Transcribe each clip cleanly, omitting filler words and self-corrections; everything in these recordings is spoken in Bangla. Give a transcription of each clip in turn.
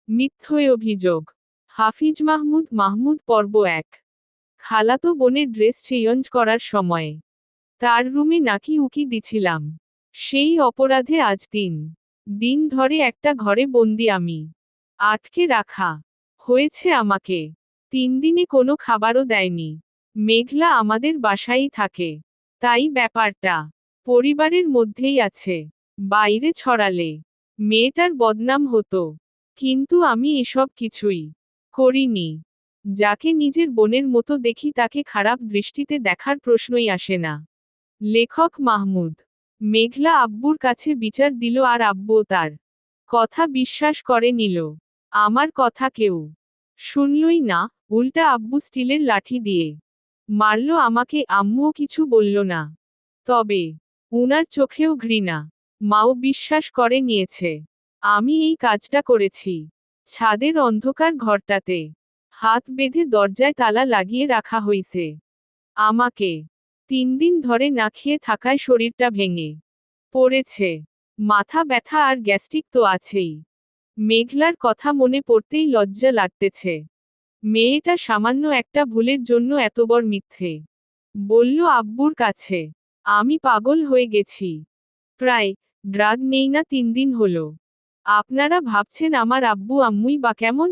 মিথ্যে অভিযোগ। হাফিজ মাহমুদ মাহমুদ পর্ব ১। খালাতো বোনের ড্রেস চেঞ্জ করার সময়ে তার রুমে নাকি উকি দিছিলাম। সেই অপরাধে আজ ৩ দিন ধরে একটা ঘরে বন্দি আমি। আটকে রাখা হয়েছে আমাকে। ৩ দিনে কোনো খাবারও দেয়নি। মেঘলা আমাদের বাসায়ই থাকে। তাই ব্যাপারটা পরিবারের মধ্যেই আছে। বাইরে ছড়ালে মেয়েটার বদনাম হতো। কিন্তু আমি এসব কিছুই করিনি। যাকে নিজের বোনের মতো দেখি তাকে খারাপ দৃষ্টিতে দেখার প্রশ্নই আসে না। লেখক মাহমুদ। মেঘলা আব্বুর কাছে বিচার দিল আর আব্বুও তার কথা বিশ্বাস করে নিল। আমার কথা কেউ শুনলই না, উল্টা আব্বু স্টিলের লাঠি দিয়ে মারল আমাকে। আম্মুও কিছু বলল না। তবে উনার চোখেও ঘৃণা। মাও বিশ্বাস করে নিয়েছে আমি এই কাজটা করেছি। ছাদের অন্ধকার ঘরটাতে হাত বেঁধে দরজায় তালা লাগিয়ে রাখা হইছে আমাকে। ৩ দিন ধরে না খেয়ে থাকায় শরীরটা ভেঙে পড়েছে। মাথা ব্যথা আর গ্যাস্ট্রিক তো আছেই। মেঘলার কথা মনে পড়তেই লজ্জা লাগতেছে। মেয়েটা সামান্য একটা ভুলের জন্য এত বড় মিথ্যে বলল আব্বুর কাছে। আমি পাগল হয়ে গেছি। প্রায় ড্রাগ নেই না ৩ দিন হলো। আপনারা ভাবছেন আমার আব্বু আম্মুই বা কেমন?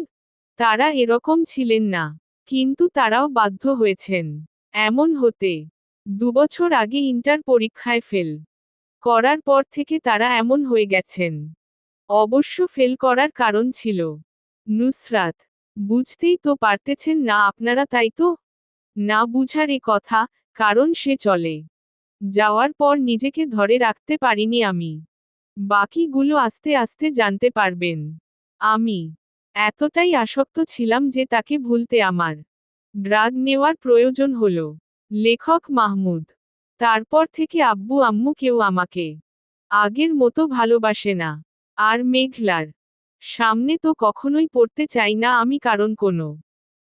তারা এরকম ছিলেন না। কিন্তু তারাও বাধ্য হয়েছেন এমন হতে। ২ বছর আগে ইন্টার পরীক্ষায় ফেল করার পর থেকে তারা এমন হয়ে গেছেন। অবশ্য ফেল করার কারণ ছিল নুসরাত। বুঝতেই তো পারতেছেন না আপনারা, তাই তো? না বুঝার এ কথা, কারণ সে চলে যাওয়ার পর নিজেকে ধরে রাখতে পারিনি আমি। বাকিগুলো আস্তে আস্তে জানতে পারবেন। আমি এতটাই আসক্ত ছিলাম যে তাকে ভুলতে আমার ড্রাগ নেওয়ার প্রয়োজন হলো। লেখক মাহমুদ। তারপর থেকে আব্বু আম্মু কেউ আমাকে আগের মতো ভালোবাসে না। আর মেঘলার সামনে তো কখনোই পড়তে চাই না আমি, কারণ কোনো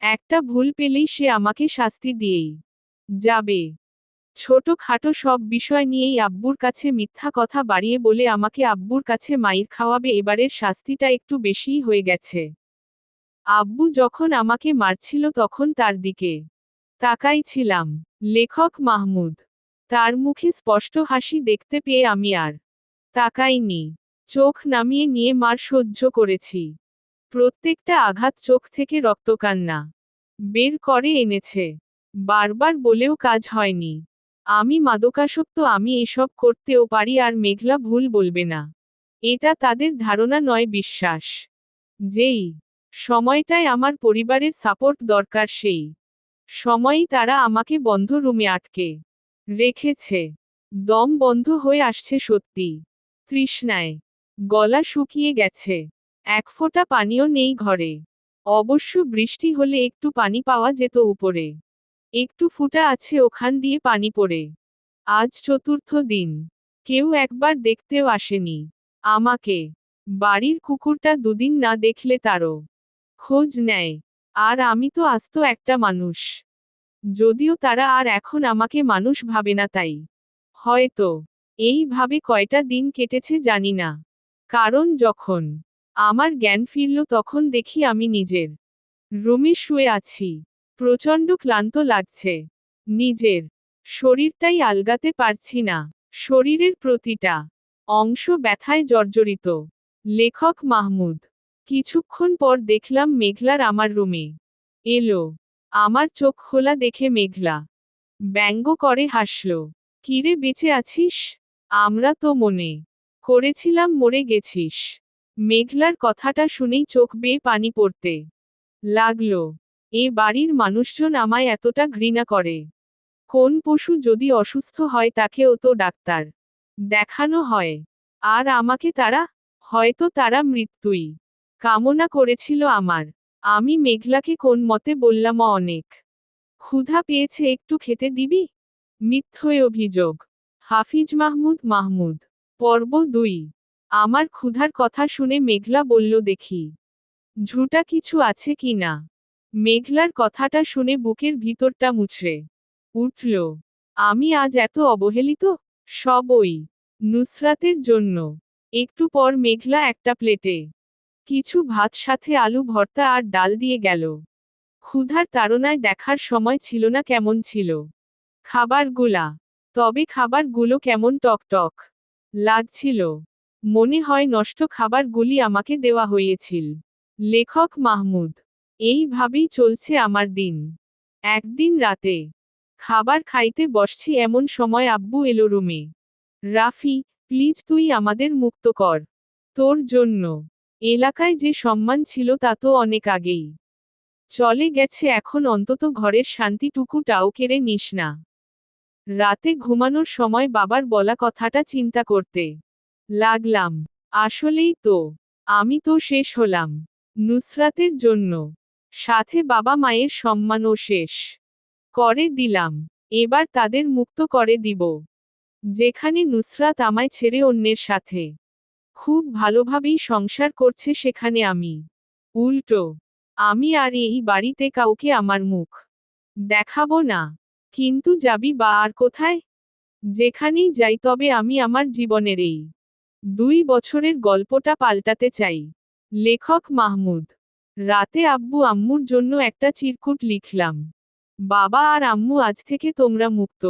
একটা ভুল পেলেই সে আমাকে শাস্তি দিয়েই যাবে। ছোটখাটো সব বিষয় নিয়েই আব্বুর কাছে মিথ্যা কথা বাড়িয়ে বলে আমাকে আব্বুর কাছে মাইর খাওয়াবে। এবারের শাস্তিটা একটু বেশিই হয়ে গেছে। আব্বু যখন আমাকে মারছিল তখন তার দিকে তাকাই ছিলাম। লেখক মাহমুদ। তার মুখে স্পষ্ট হাসি দেখতে পেয়ে আমি আর তাকাইনি। চোখ নামিয়ে নিয়ে মার সহ্য করেছি। প্রত্যেকটা আঘাত চোখ থেকে রক্তকান্না বের করে এনেছে। বারবার বলেও কাজ হয়নি। আমি মাদকাসক্ত, আমি এসব করতেও পারি আর মেঘলা ভুল বলবে না। এটা তাদের ধারণা নয়, বিশ্বাস। যেই সময়টায় আমার পরিবারের সাপোর্ট দরকার সেই সময়ই তারা আমাকে বন্ধ রুমে আটকে রেখেছে। দম বন্ধ হয়ে আসছে সত্যি। তৃষ্ণায় গলা শুকিয়ে গেছে। এক ফোঁটা পানিও নেই ঘরে। অবশ্য বৃষ্টি হলে একটু পানি পাওয়া যেত উপরে। একটু ফুটা আছে, ওখান দিয়ে পানি পড়ে। আজ চতুর্থ দিন। কেউ একবার দেখতেও আসেনি আমাকে। বাড়ির কুকুরটা ২ দিন না দেখলে তারও খোঁজ নেয়। আর আমি তো আস্ত একটা মানুষ। যদিও তারা আর এখন আমাকে মানুষ ভাবে না, তাই হয়তো এইভাবে কয়টা দিন কেটেছে জানি না। কারণ যখন আমার জ্ঞান ফিরল তখন দেখি আমি নিজের রুমে শুয়ে আছি। প্রচণ্ড ক্লান্ত লাগছে। নিজের শরীরটাই আলগাতে পারছি না। শরীরের প্রতিটা অংশ ব্যথায় জর্জরিত। লেখক মাহমুদ। কিছুক্ষণ পর দেখলাম মেঘলার আমার রুমে এলো। আমার চোখ খোলা দেখে মেঘলা ব্যঙ্গ করে হাসল। কিরে, বেঁচে আছিস? আমরা তো মনে করেছিলাম মরে গেছিস। মেঘলার কথাটা শুনেই চোখ বেয়ে পানি পড়তে লাগলো। এ বাড়ির মানুষজন আমায় এতটা ঘৃণা করে। কোন পশু যদি অসুস্থ হয় তাকেও তো ডাক্তার দেখানো হয়। আর আমাকে তারা, হয়তো তারা মৃত্যুই কামনা করেছিল আমার। আমি মেঘলাকে কোন মতে বললাম, অনেক ক্ষুধা পেয়েছে, একটু খেতে দিবি? মিথ্যে অভিযোগ। হাফিজ মাহমুদ মাহমুদ। পর্ব ২। আমার ক্ষুধার কথা শুনে মেঘলা বলল, দেখি ঝুটা কিছু আছে কি না। মেঘলার কথাটা শুনে বুকের ভিতরটা মুচড়ে উঠল। আমি আজ এত অবহেলিত? সব ওই নুসরাতের জন্য। একটু পর মেঘলা একটা প্লেটে কিছু ভাত সাথে আলু ভর্তা আর ডাল দিয়ে গেল। ক্ষুধার তাড়নায় দেখার সময় ছিল না কেমন ছিল খাবারগুলা। তবে খাবারগুলো কেমন টকটক লাগছিল। মনে হয় নষ্ট খাবারগুলি আমাকে দেওয়া হয়েছিল। লেখক মাহমুদ। এইভাবেই চলছে আমার দিন। একদিন রাতে খাবার খাইতে বসছি এমন সময় আব্বু এলো রুমে। রাফি, প্লিজ তুই আমাদের মুক্ত কর। তোর জন্য এলাকায় যে সম্মান ছিল তা তো অনেক আগেই চলে গেছে, এখন অন্তত ঘরের শান্তিটুকুটাও কেড়ে নিস না। রাতে ঘুমানোর সময় বাবার বলা কথাটা চিন্তা করতে লাগলাম। আসলেই তো, আমি তো শেষ হলাম নুসরাতের জন্য। সাথে বাবা মায়ের সম্মানও শেষ করে দিলাম। এবার তাদের মুক্ত করে দিব। যেখানে নুসরাত আমায় ছেড়ে অন্যের সাথে খুব ভালোভাবেই সংসার করছে, সেখানে আমি উল্টো। আমি আর এই বাড়িতে কাউকে আমার মুখ দেখাবো না। কিন্তু যাবি বা আর কোথায়? যেখানেই যাই, তবে আমি আমার জীবনের এই 2 বছরের গল্পটা পাল্টাতে চাই। লেখক মাহমুদ। রাতে আব্বু আম্মুর জন্য একটা চিরকুট লিখলাম। বাবা আর আম্মু, আজ থেকে তোমরা মুক্ত।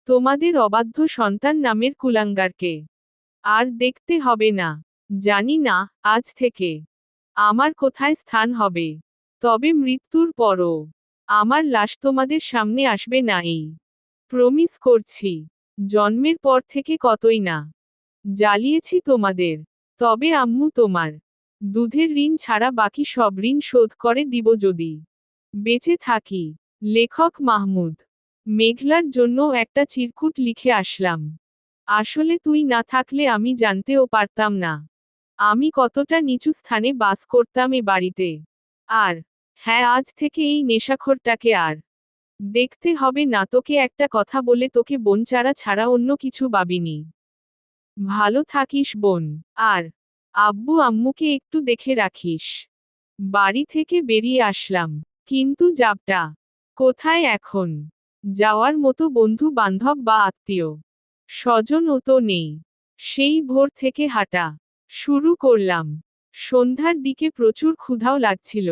তোমাদের অবাধ্য সন্তান নামের কুলাঙ্গারকে আর দেখতে হবে না। জানি না আজ থেকে আমার কোথায় স্থান হবে, তবে মৃত্যুর পরও আমার লাশ তোমাদের সামনে আসবে না, এই প্রমিস করছি। জন্মের পর থেকে কতই না জ্বালিয়েছি তোমাদের, তবে আম্মু তোমার দুধের ঋণ ছাড়া বাকি সব ঋণ শোধ করে দিব যদি বেঁচে থাকি। লেখক মাহমুদ। মেঘলার জন্য একটা চিরকুট লিখে আসলাম। আসলে তুই না থাকলে আমি জানতেও পারতাম না আমি কতটা নিচু স্থানে বাস করতাম এ বাড়িতে। আর হ্যাঁ, আজ থেকে এই নেশাখোরটাকে আর দেখতে হবে না তোকে। একটা কথা বলে তোকে বোন ছাড়া অন্য কিছু ভাবিনি। ভালো থাকিস বোন। আর আব্বু আম্মুকে একটু দেখে রাখিস। বাড়ি থেকে বেরিয়ে আসলাম। কিন্তু যাবটা কোথায় এখন? যাওয়ার মতো বন্ধু বান্ধব বা আত্মীয় স্বজনও তো নেই। সেই ভোর থেকে হাঁটা শুরু করলাম। সন্ধ্যার দিকে প্রচুর ক্ষুধাও লাগছিল।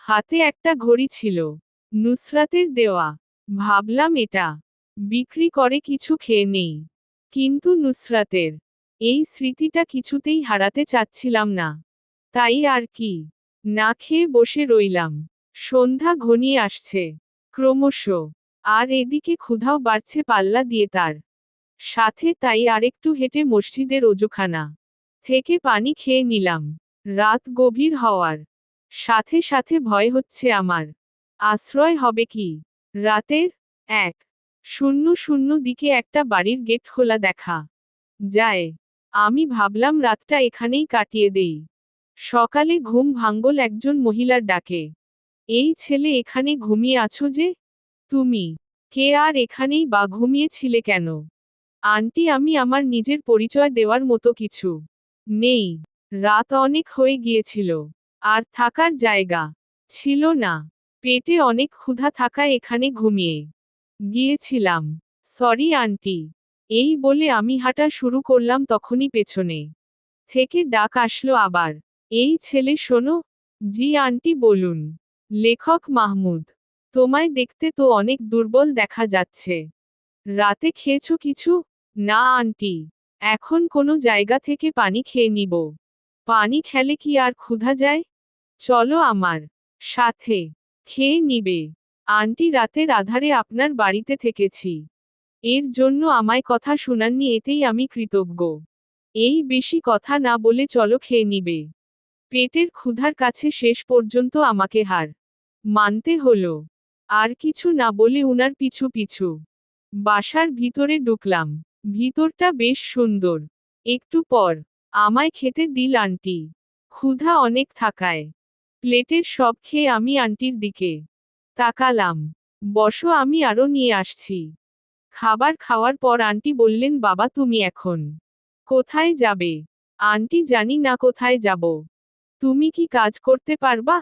হাতে একটা ঘড়ি ছিল, নুসরাতের দেওয়া। ভাবলাম এটা বিক্রি করে কিছু খেয়ে নেই। কিন্তু নুসরাতের এই স্মৃতিটা কিছুতেই হারাতে চাচ্ছিলাম না। তাই আর কি, না খেয়ে বসে রইলাম। সন্ধ্যা ঘনিয়ে আসছে ক্রমশ, আর এদিকে ক্ষুধাও বাড়ছে পাল্লা দিয়ে তার সাথে। তাই আরেকটু হেঁটে মসজিদের অজুখানা থেকে পানি খেয়ে নিলাম। রাত গভীর হওয়ার সাথে সাথে ভয় হচ্ছে আমার আশ্রয় হবে কি রাতের। 1:00 দিকে একটা বাড়ির গেট খোলা দেখা যায়। আমি ভাবলাম রাতটা এখানেই কাটিয়ে দেই। সকালে ঘুম ভাঙল একজন মহিলার ডাকে। এই ছেলে, এখানে ঘুমিয়ে আছো যে তুমি? কে আর এখানেই বা ঘুমিয়েছিলে কেন? আন্টি, আমি আমার নিজের পরিচয় দেওয়ার মতো কিছু নেই। রাত অনেক হয়ে গিয়েছিল, আর থাকার জায়গা ছিল না। পেটে অনেক ক্ষুধা থাকায় এখানে ঘুমিয়ে গিয়েছিলাম। Sorry aunty. এই বলে আমি হাঁটা শুরু করলাম, তখনই পেছনে থেকে ডাক আসলো আবার। এই ছেলে, শোনো। জি আন্টি, বলুন। লেখক মাহমুদ। তোমায় দেখতে তো অনেক দুর্বল দেখা যাচ্ছে। রাতে খেয়েছো কিছু? না আন্টি, এখন কোনো জায়গা থেকে পানি খেয়ে নিব। পানি খেলে কি আর ক্ষুধা যায়? চলো আমার সাথে, খেয়ে নিবে। আন্টি, রাতের আধারে আপনার বাড়িতে থেকেছি, এর জন্য আমায় কথা শোনাননি, এতেই আমি কৃতজ্ঞ। এই বেশি কথা না বলে চলো, খেয়ে নিবে। পেটের ক্ষুধার কাছে শেষ পর্যন্ত আমাকে হার মানতে হলো। আর কিছু না বলে উনার পিছু পিছু বাসার ভিতরে ঢুকলাম। ভিতরটা বেশ সুন্দর। একটু পর আমায় খেতে দিল আন্টি। ক্ষুধা অনেক থাকায় প্লেটের সব খেয়ে আমি আন্টির দিকে তাকালাম। বসো, আমি আরো নিয়ে আসছি। খাবার খাওয়ার পর আন্টি বললেন, বাবা তুমি এখন কোথায় যাবে? আন্টি, জানি না কোথায় যাব। তুমি কি কাজ করতে পারবা?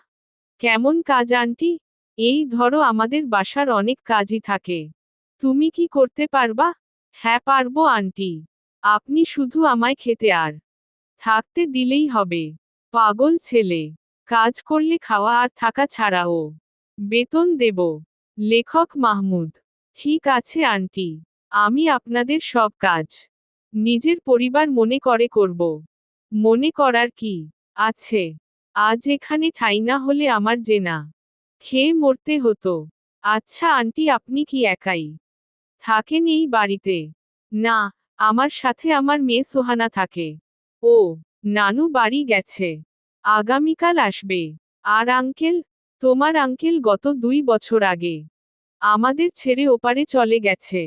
কেমন কাজ আন্টি? এই ধরো, আমাদের বাসার অনেক কাজই থাকে। তুমি কি করতে পারবা? হ্যাঁ পারবো আন্টি। আপনি শুধু আমায় খেতে আর থাকতে দিলেই হবে। পাগল ছেলে। কাজ করলে খাওয়া আর থাকা ছাড়াও বেতন দেব। লেখক মাহমুদ। ঠিক আছে আন্টি, আমি আপনাদের সব কাজ নিজের পরিবার মনে করে করব। মনে করার কি আছে? আজ এখানে ঠাঁই না হলে আমার যে না খেয়ে মরতে হতো। আচ্ছা আন্টি, আপনি কি একাই থাকেন এই বাড়িতে? না, আমার সাথে আমার মেয়ে সোহানা থাকে। ও, নানু বাড়ি গেছে, আগামীকাল আসবে। আর আঙ্কেল? তোমার আঙ্কেল গত 2 বছর আগে আমাদের ছেড়ে ওপারে চলে গেছে।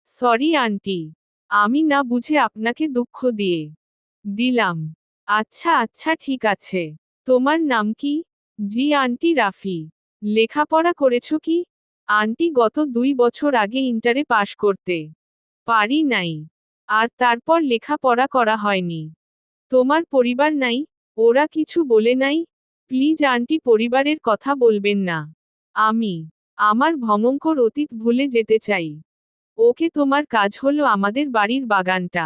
সরি আন্টি, আমি না বুঝে আপনাকে দুঃখ দিয়ে দিলাম। আচ্ছা আচ্ছা ঠিক আছে। তোমার নাম কি? জি আন্টি, রাফি। লেখাপড়া করেছো কি? আন্টি, গত 2 বছর আগে ইন্টারে পাশ করতে পারি নাই। আর তারপর লেখাপড়া করা হয়নি। তোমার পরিবার নাই? ওরা কিছু বলে নাই? প্লিজ আন্টি, পরিবারের কথা বলবেন না। আমি আমার ভয়ঙ্কর অতীত ভুলে যেতে চাই। ওকে, তোমার কাজ হলো আমাদের বাড়ির বাগানটা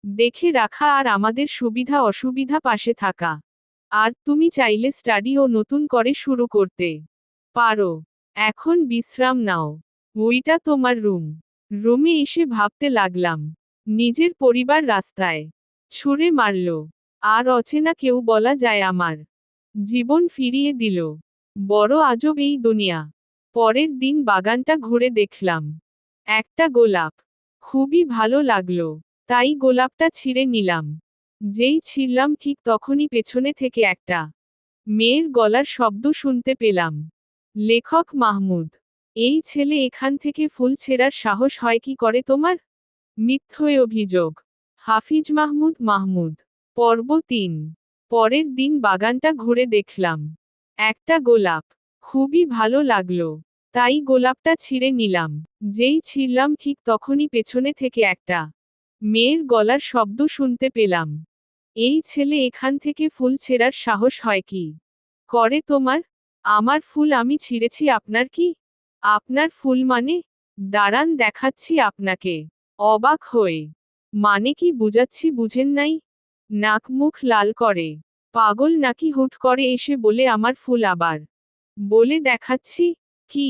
দেখে রাখা আর আমাদের সুবিধা অসুবিধা পাশে থাকা। আর তুমি চাইলে স্টাডি ও নতুন করে শুরু করতে পারো। এখন বিশ্রাম নাও। ওইটা তোমার রুম। রুমে এসে ভাবতে লাগলাম, নিজের পরিবার রাস্তায় ছুঁড়ে মারল, আর অচেনা কেউ বলা যায় আমার জীবন ফিরিয়ে দিল। বড় আজব এই দুনিয়া। পরের দিন বাগানটা ঘুরে দেখলাম, একটা গোলাপ খুবই ভালো লাগলো, তাই গোলাপটা ছিঁড়ে নিলাম। যেই ছিঁড়লাম ঠিক তখনই পেছনে থেকে একটা মেয়ের গলার শব্দ শুনতে পেলাম। লেখক মাহমুদ। এই ছেলে এখান থেকে ফুল ছেঁড়ার সাহস হয় কি করে তোমার? মিথ্যে অভিযোগ। হাফিজ মাহমুদ মাহমুদ। পর্ব 3। পরের দিন বাগানটা ঘুরে দেখলাম, একটা গোলাপ খুবই ভালো লাগলো, তাই গোলাপটা ছিঁড়ে নিলাম। যেই ছিঁড়লাম ঠিক তখনই পেছনে থেকে একটা মেয়ের গলার শব্দ শুনতে পেলাম। এই ছেলে এখান থেকে ফুল ছেঁড়ার সাহস হয় কি করে তোমার? আমার ফুল আমি ছিঁড়েছি আপনার কি? আপনার ফুল মানে? দাঁড়ান দেখাচ্ছি আপনাকে। অবাক হয়ে মানে কি বুঝাচ্ছি বুঝেন নাই? নাক মুখ লাল করে পাগল নাকি হুট করে এসে বলে আমার ফুল আবার বলে দেখাচ্ছি? কি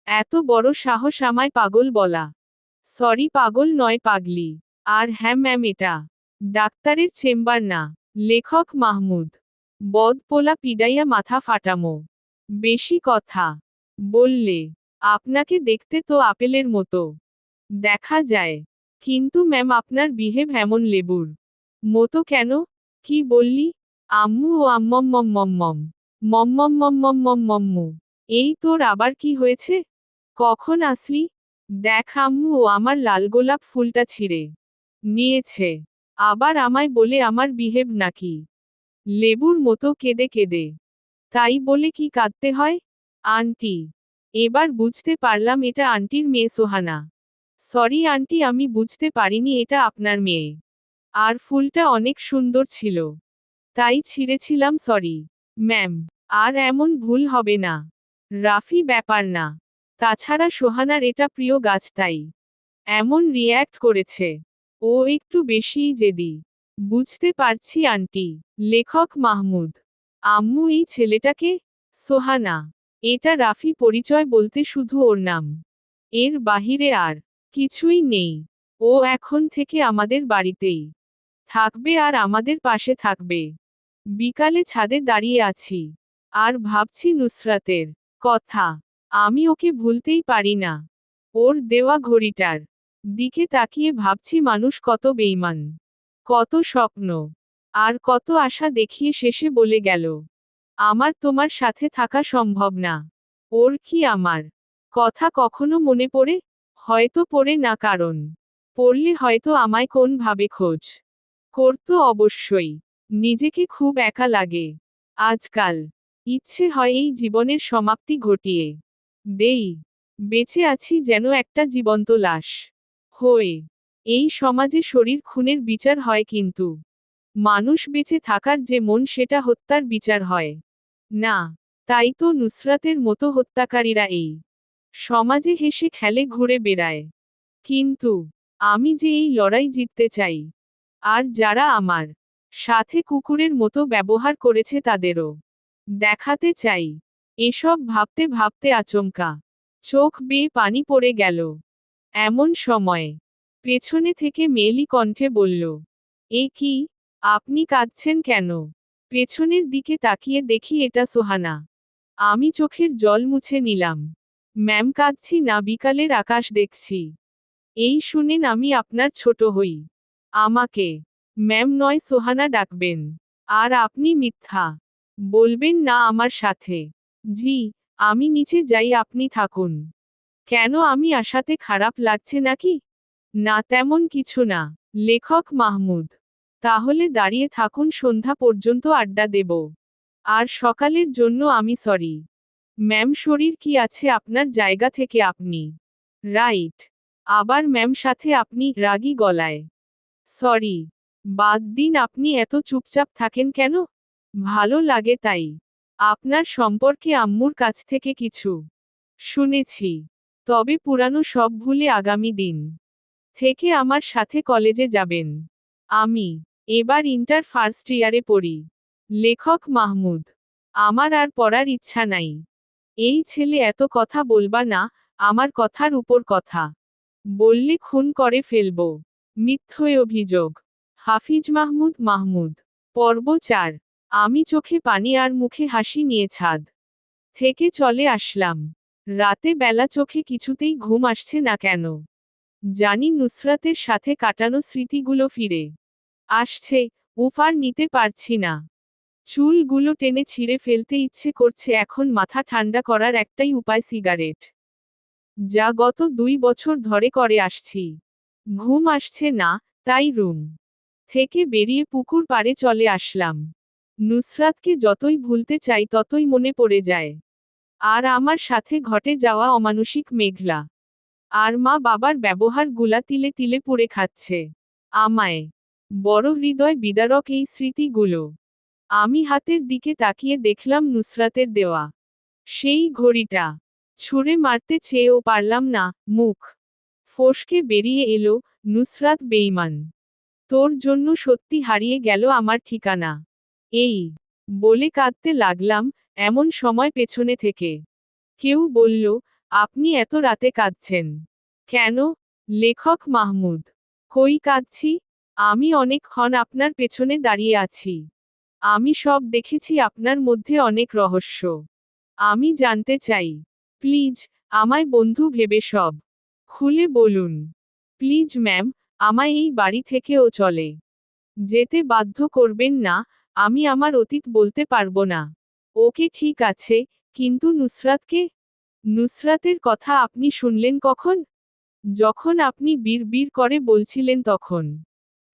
এত বড় সাহস আমায় পাগল বলা? সরি, পাগল নয়, পাগলি। আর হ্যাঁ ম্যাম, এটা ডাক্তারের চেম্বার না। লেখক মাহমুদ। বদপোলা পিডাইয়া মাথা ফাটামো। বেশি কথা বললে আপনাকে দেখতে তো আপেলের মতো দেখা যায়। কিন্তু ম্যাম, আপনার বিহেভ এমন লেবুর মতো কেন? কি বললি? আম্মু ও আম্মম্মম্মম্মম মম্মম্মম্মম্মম্মু। এই তোর আবার কি হয়েছে? কখন আসলি? দেখ আম্মু, ও আমার লাল গোলাপ ফুলটা ছিঁড়ে নিয়েছে। আবার আমায় বলে আমার বিহেভ নাকি লেবুর মতো কেঁদে কেঁদে। তাই বলে কি কাঁদতে হয়? আন্টি, এবার বুঝতে পারলাম এটা আন্টির মেয়ে সোহানা। সরি আন্টি, আমি বুঝতে পারিনি এটা আপনার মেয়ে। আর ফুলটা অনেক সুন্দর ছিল, তাই ছিঁড়েছিলাম। সরি ম্যাম, আর এমন ভুল হবে না। রাফি, ব্যাপার না। তাছাড়া সোহানার এটা প্রিয় গাছ, তাই এমন রিয়্যাক্ট করেছে। ও একটু বেশিই জেদি। বুঝতে পারছি আন্টি। লেখক মাহমুদ। আম্মু, এই ছেলেটাকে? সোহানা। এটা রাফি, পরিচয় বলতে শুধু ওর নাম, এর বাহিরে আর কিছুই নেই। ও এখন থেকে আমাদের বাড়িতেই থাকবে আর আমাদের পাশে থাকবে। বিকালে ছাদে দাঁড়িয়ে আছি আর ভাবছি নুসরাতের কথা। আমি ওকে ভুলতেই পারি না। ওর দেওয়া ঘড়িটার দিকে তাকিয়ে ভাবছি মানুষ কত বেইমান, কত স্বপ্ন আর কত আশা দেখিয়ে শেষে বলে গেল, আমার তোমার সাথে থাকা সম্ভব না। ওর কি আমার কথা কখনো মনে পড়ে? হয়তো পড়ে না, কারণ পড়লে হয়তো আমায় কোন ভাবে খোঁজ করতো অবশ্যই। নিজেকে খুব একা লাগে আজকাল। ইচ্ছে হয় এই জীবনের সমাপ্তি ঘটিয়ে দেই। বেঁচে আছি যেন একটা জীবন্ত লাশ হয়ে। এই সমাজে শরীর খুনের বিচার হয়, কিন্তু মানুষ বেঁচে থাকার যে মন, সেটা হত্যার বিচার হয় না। তাই তো নুসরাতের মতো হত্যাকারীরা এই সমাজে হেসে খেলে ঘুরে বেড়ায়। কিন্তু আমি যে এই লড়াই জিততে চাই। আর যারা আমার সাথে কুকুরের মতো ব্যবহার করেছে তাদেরও। দেখাতে চাই। এসব ভাবতে ভাবতে আচমকা চোখ বেয়ে পানি পড়ে গেল। এমন সময়ে পেছনে থেকে মেয়েলি কণ্ঠে বলল, এ কি, আপনি কাঁদছেন কেন? পেছনের দিকে তাকিয়ে দেখি এটা সোহানা। আমি চোখের জল মুছে নিলাম। ম্যাম, কাঁদছি না, বিকালের আকাশ দেখছি। এই শুনেন আমি আপনার ছোট হই। আমাকে ম্যাম নয় সোহানা ডাকবেন। আর আপনি মিথ্যা বলবেন না আমার সাথে। জি, আমি নিচে যাই, আপনি থাকুন। কেন, আমি আসাতে খারাপ লাগছে নাকি? না, তেমন কিছু না। লেখক মাহমুদ। তাহলে দাঁড়িয়ে থাকুন, সন্ধ্যা পর্যন্ত আড্ডা দেব। আর সকালের জন্য আমি সরি। ম্যাম, শরীর কি আছে আপনার জায়গা থেকে আপনি? রাইট। আবার ম্যাম সাথে আপনি, রাগী গলায়। সরি। বাদ দিন, আপনি এত চুপচাপ থাকেন কেন? ভালো লাগে তাই। আপনার সম্পর্কে আম্মুর কাছ থেকে কিছু শুনেছি। তবে পুরানো সব ভুলে আগামী দিন থেকে আমার সাথে কলেজে যাবেন। আমি এবার ইন্টার ফার্স্ট ইয়ারে পড়ি। লেখক মাহমুদ। আমার আর পড়ার ইচ্ছা নাই। এই ছেলে এত কথা বলবা না, আমার কথার উপর কথা বললে খুন করে ফেলব। মিথ্যে অভিযোগ। হাফিজ মাহমুদ মাহমুদ। পর্ব 4। আমি চোখে পানি আর মুখে হাসি নিয়ে ছাদ থেকে চলে আসলাম। রাতে বেলা চোখে কিছুতেই ঘুম আসছে না কেন জানি। নুসরাতের সাথে কাটানো স্মৃতিগুলো ফিরে আসছে। উফ, আর নিতে পারছি না। চুলগুলো টেনে ছিঁড়ে ফেলতে ইচ্ছে করছে। এখন মাথা ঠান্ডা করার একটাই উপায়, সিগারেট। যা গত 2 বছর ধরে করে আসছি। ঘুম আসছে না, তাই রুম থেকে বেরিয়ে পুকুর পাড়ে চলে আসলাম। নুসরাতকে যতই ভুলতে চাই ততই মনে পড়ে যায়। আর আমার সাথে ঘটে যাওয়া অমানুষিক মেঘলা আর মা বাবার ব্যবহার গুলা তিলে তিলে পুড়ে খাচ্ছে আমায়। বড় হৃদয় বিদারক এই স্মৃতিগুলো। আমি হাতের দিকে তাকিয়ে দেখলাম নুসরাতের দেওয়া সেই ঘড়িটা। ছুঁড়ে মারতে চেয়েও পারলাম না। মুখ ফসকে বেরিয়ে এলো, নুসরাত বেঈমান। তোর জন্য সত্যি হারিয়ে গেল আমার ঠিকানা। এই বলে কাঁদতে লাগলাম। এমন সময় পেছনে থেকে কেউ বলল, আপনি এত রাতে কাঁদছেন কেন? লেখক মাহমুদ। কই কাঁদছি? আমি অনেকক্ষণ আপনার পেছনে দাঁড়িয়ে আছি। আমি সব দেখেছি, আপনার মধ্যে অনেক রহস্য আমি জানতে চাই। প্লিজ, আমায় বন্ধু ভেবে সব খুলে বলুন। প্লিজ ম্যাম, আমায় এই বাড়ি থেকেও চলে যেতে বাধ্য করবেন না। আমি আমার অতীত বলতে পারবো না। ওকে ঠিক আছে, কিন্তু নুসরাতকে? নুসরাতের কথা আপনি শুনলেন কখন? যখন আপনি বিড়বিড় করে বলছিলেন তখন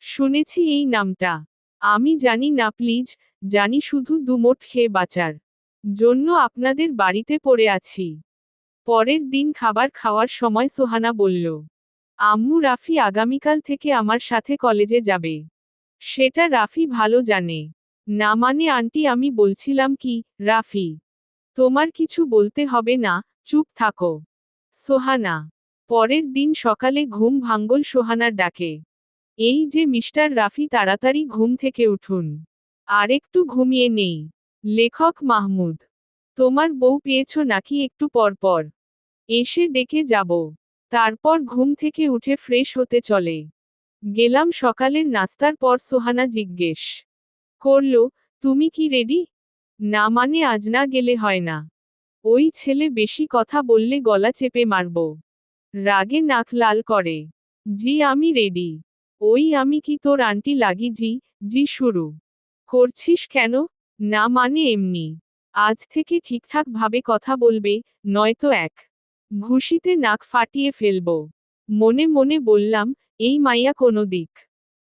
শুনেছি এই নামটা। আমি জানি না প্লিজ, জানি শুধু দুমোট খেয়ে বাঁচার জন্য আপনাদের বাড়িতে পড়ে আছি। পরের দিন খাবার খাওয়ার সময় সোহানা বলল, আম্মু, রাফি আগামীকাল থেকে আমার সাথে কলেজে যাবে। সেটা রাফি ভালো জানে। না মানে আন্টি, আমি বলছিলাম কি, রাফি, তোমার কিছু বলতে হবে না, চুপ থাকো। সোহানা। পরের দিন সকালে ঘুম ভাঙ্গল সোহানার ডাকে। এই যে মিস্টার রাফি, তাড়াতাড়ি ঘুম থেকে উঠুন। আরেকটু ঘুমিয়ে নেই। লেখক মাহমুদ। তোমার বউ পেয়েছ নাকি একটু পর পর এসে ডেকে যাব? তারপর ঘুম থেকে উঠে ফ্রেশ হতে চলে গেলাম। সকালের নাস্তার পর সোহানা জিজ্ঞেস করল, তুমি কি রেডি? না মানে আজ না গেলে হয় না। ওই ছেলে বেশি কথা বললে গলা চেপে মারব। রাগে নাক লাল করে। জি, আমি রেডি। ওই, আমি কি তোর আন্টি লাগি? জি। জি, শুরু করছিস কেন? না মানে এমনি। আজ থেকে ঠিকঠাক ভাবে কথা বলবে, নয়তো এক ঘুষিতে নাক ফাটিয়ে ফেলব। মনে মনে বললাম, এই মাইয়া কোনো দিক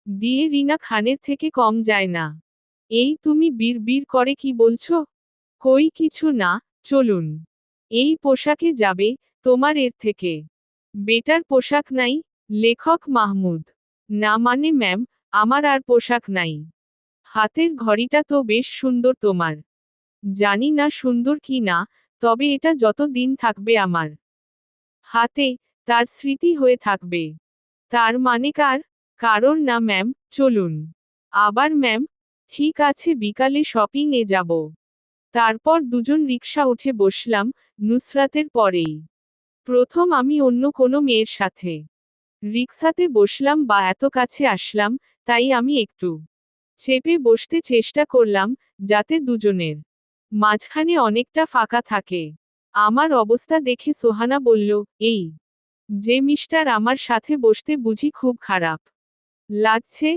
দিয়ে রিনা খানের থেকে কম যায় না। এই তুমি বিড়বিড় করে কি বলছো? কই কিছু না, চলুন। এই পোশাকে যাবে? তোমার এর থেকে বেটার পোশাক নাই? লেখক মাহমুদ। না মানে ম্যাম, আমার আর পোশাক নাই। হাতের ঘড়িটা তো বেশ সুন্দর তোমার। জানি না সুন্দর কি না, তবে এটা যত দিন থাকবে আমার হাতে, তার স্মৃতি হয়ে থাকবে। তার মানে কার? কারোর না ম্যাম, চলুন। আবার ম্যাম, ঠিক আছে বিকালে শপিং এ যাব। তারপর দুজন রিকশা উঠে বসলাম, নুসরাতের পরেই। প্রথম আমি অন্য কোনো মেয়ের সাথে রিকশাতে বসলাম বা এত কাছে আসলাম, তাই আমি একটু চেপে বসতে চেষ্টা করলাম, যাতে দুজনের মাঝখানে অনেকটা ফাঁকা থাকে। আমার অবস্থা দেখে সোহানা বলল, এই যে মিস্টার আমার সাথে বসতে বুঝি খুব খারাপ লাগছে?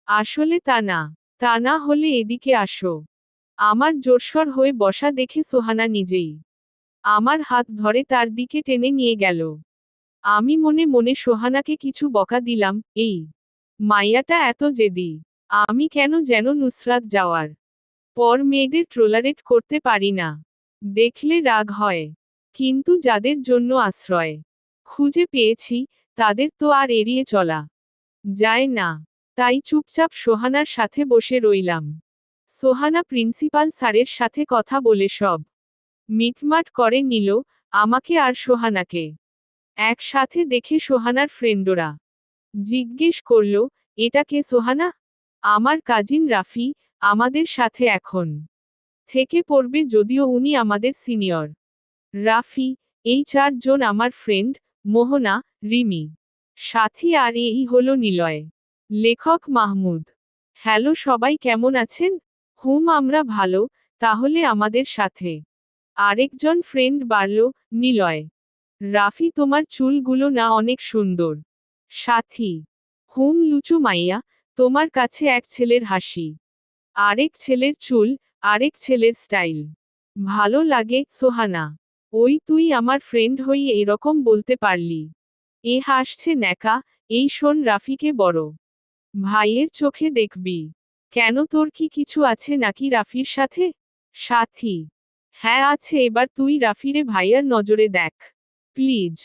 আসলে তা না। তা না হলে এদিকে আসো। আমার জোরসর হয়ে বসা দেখে সোহানা নিজেই আমার হাত ধরে তার দিকে টেনে নিয়ে গেল। আমি মনে মনে সোহানাকে কিছু বকা দিলাম, এই মাইয়াটা এত জেদি। আমি কেন যেন নুসরাত যাওয়ার পর মেয়েদের ট্রলারেট করতে পারি না। দেখলে রাগ হয়। কিন্তু যাদের জন্য আশ্রয় খুঁজে পেয়েছি, তাদের তো আর এড়িয়ে চলা যায় না। তাই চুপচাপ সোহানার সাথে বসে রইলাম। সোহানা প্রিন্সিপাল স্যারের সাথে কথা বলে সব মিটমাট করে নিল, আমাকে আর সোহানাকে একসাথে দেখে সোহানার ফ্রেন্ডরা জিজ্ঞেস করল, এটা কে সোহানা? আমার কাজিন রাফি, আমাদের সাথে এখন থেকে পড়বে, যদিও উনি আমাদের সিনিয়র। রাফি, এই 4 জন আমার ফ্রেন্ড, মোহনা, রিমি, সাথী আর এই হলো নিলয়। লেখক মাহমুদ। হ্যালো সবাই কেমন আছেন? আমরা ভালো। তাহলে আমাদের সাথে আরেকজন ফ্রেন্ড বাড়ল, নিলয়। রাফি তোমার চুলগুলো না অনেক সুন্দর। সাথী, লুচু মাইয়া, তোমার কাছে এক ছেলের হাসি, আরেক ছেলের চুল, আরেক ছেলের স্টাইল ভালো লাগে। সোহানা, ওই তুই আমার ফ্রেন্ড হয়ে এরকম বলতে পারলি? এ হাসছে ন্যাকা। এই শোন, রাফিকে বড় ভাইয়ের চোখে দেখবি। কেন, তোর কি কিছু আছে নাকি রাফির সাথে? সাথী, হ্যাঁ আছে, এবার তুই রাফিরে ভাইয়ার নজরে দেখ প্লিজ।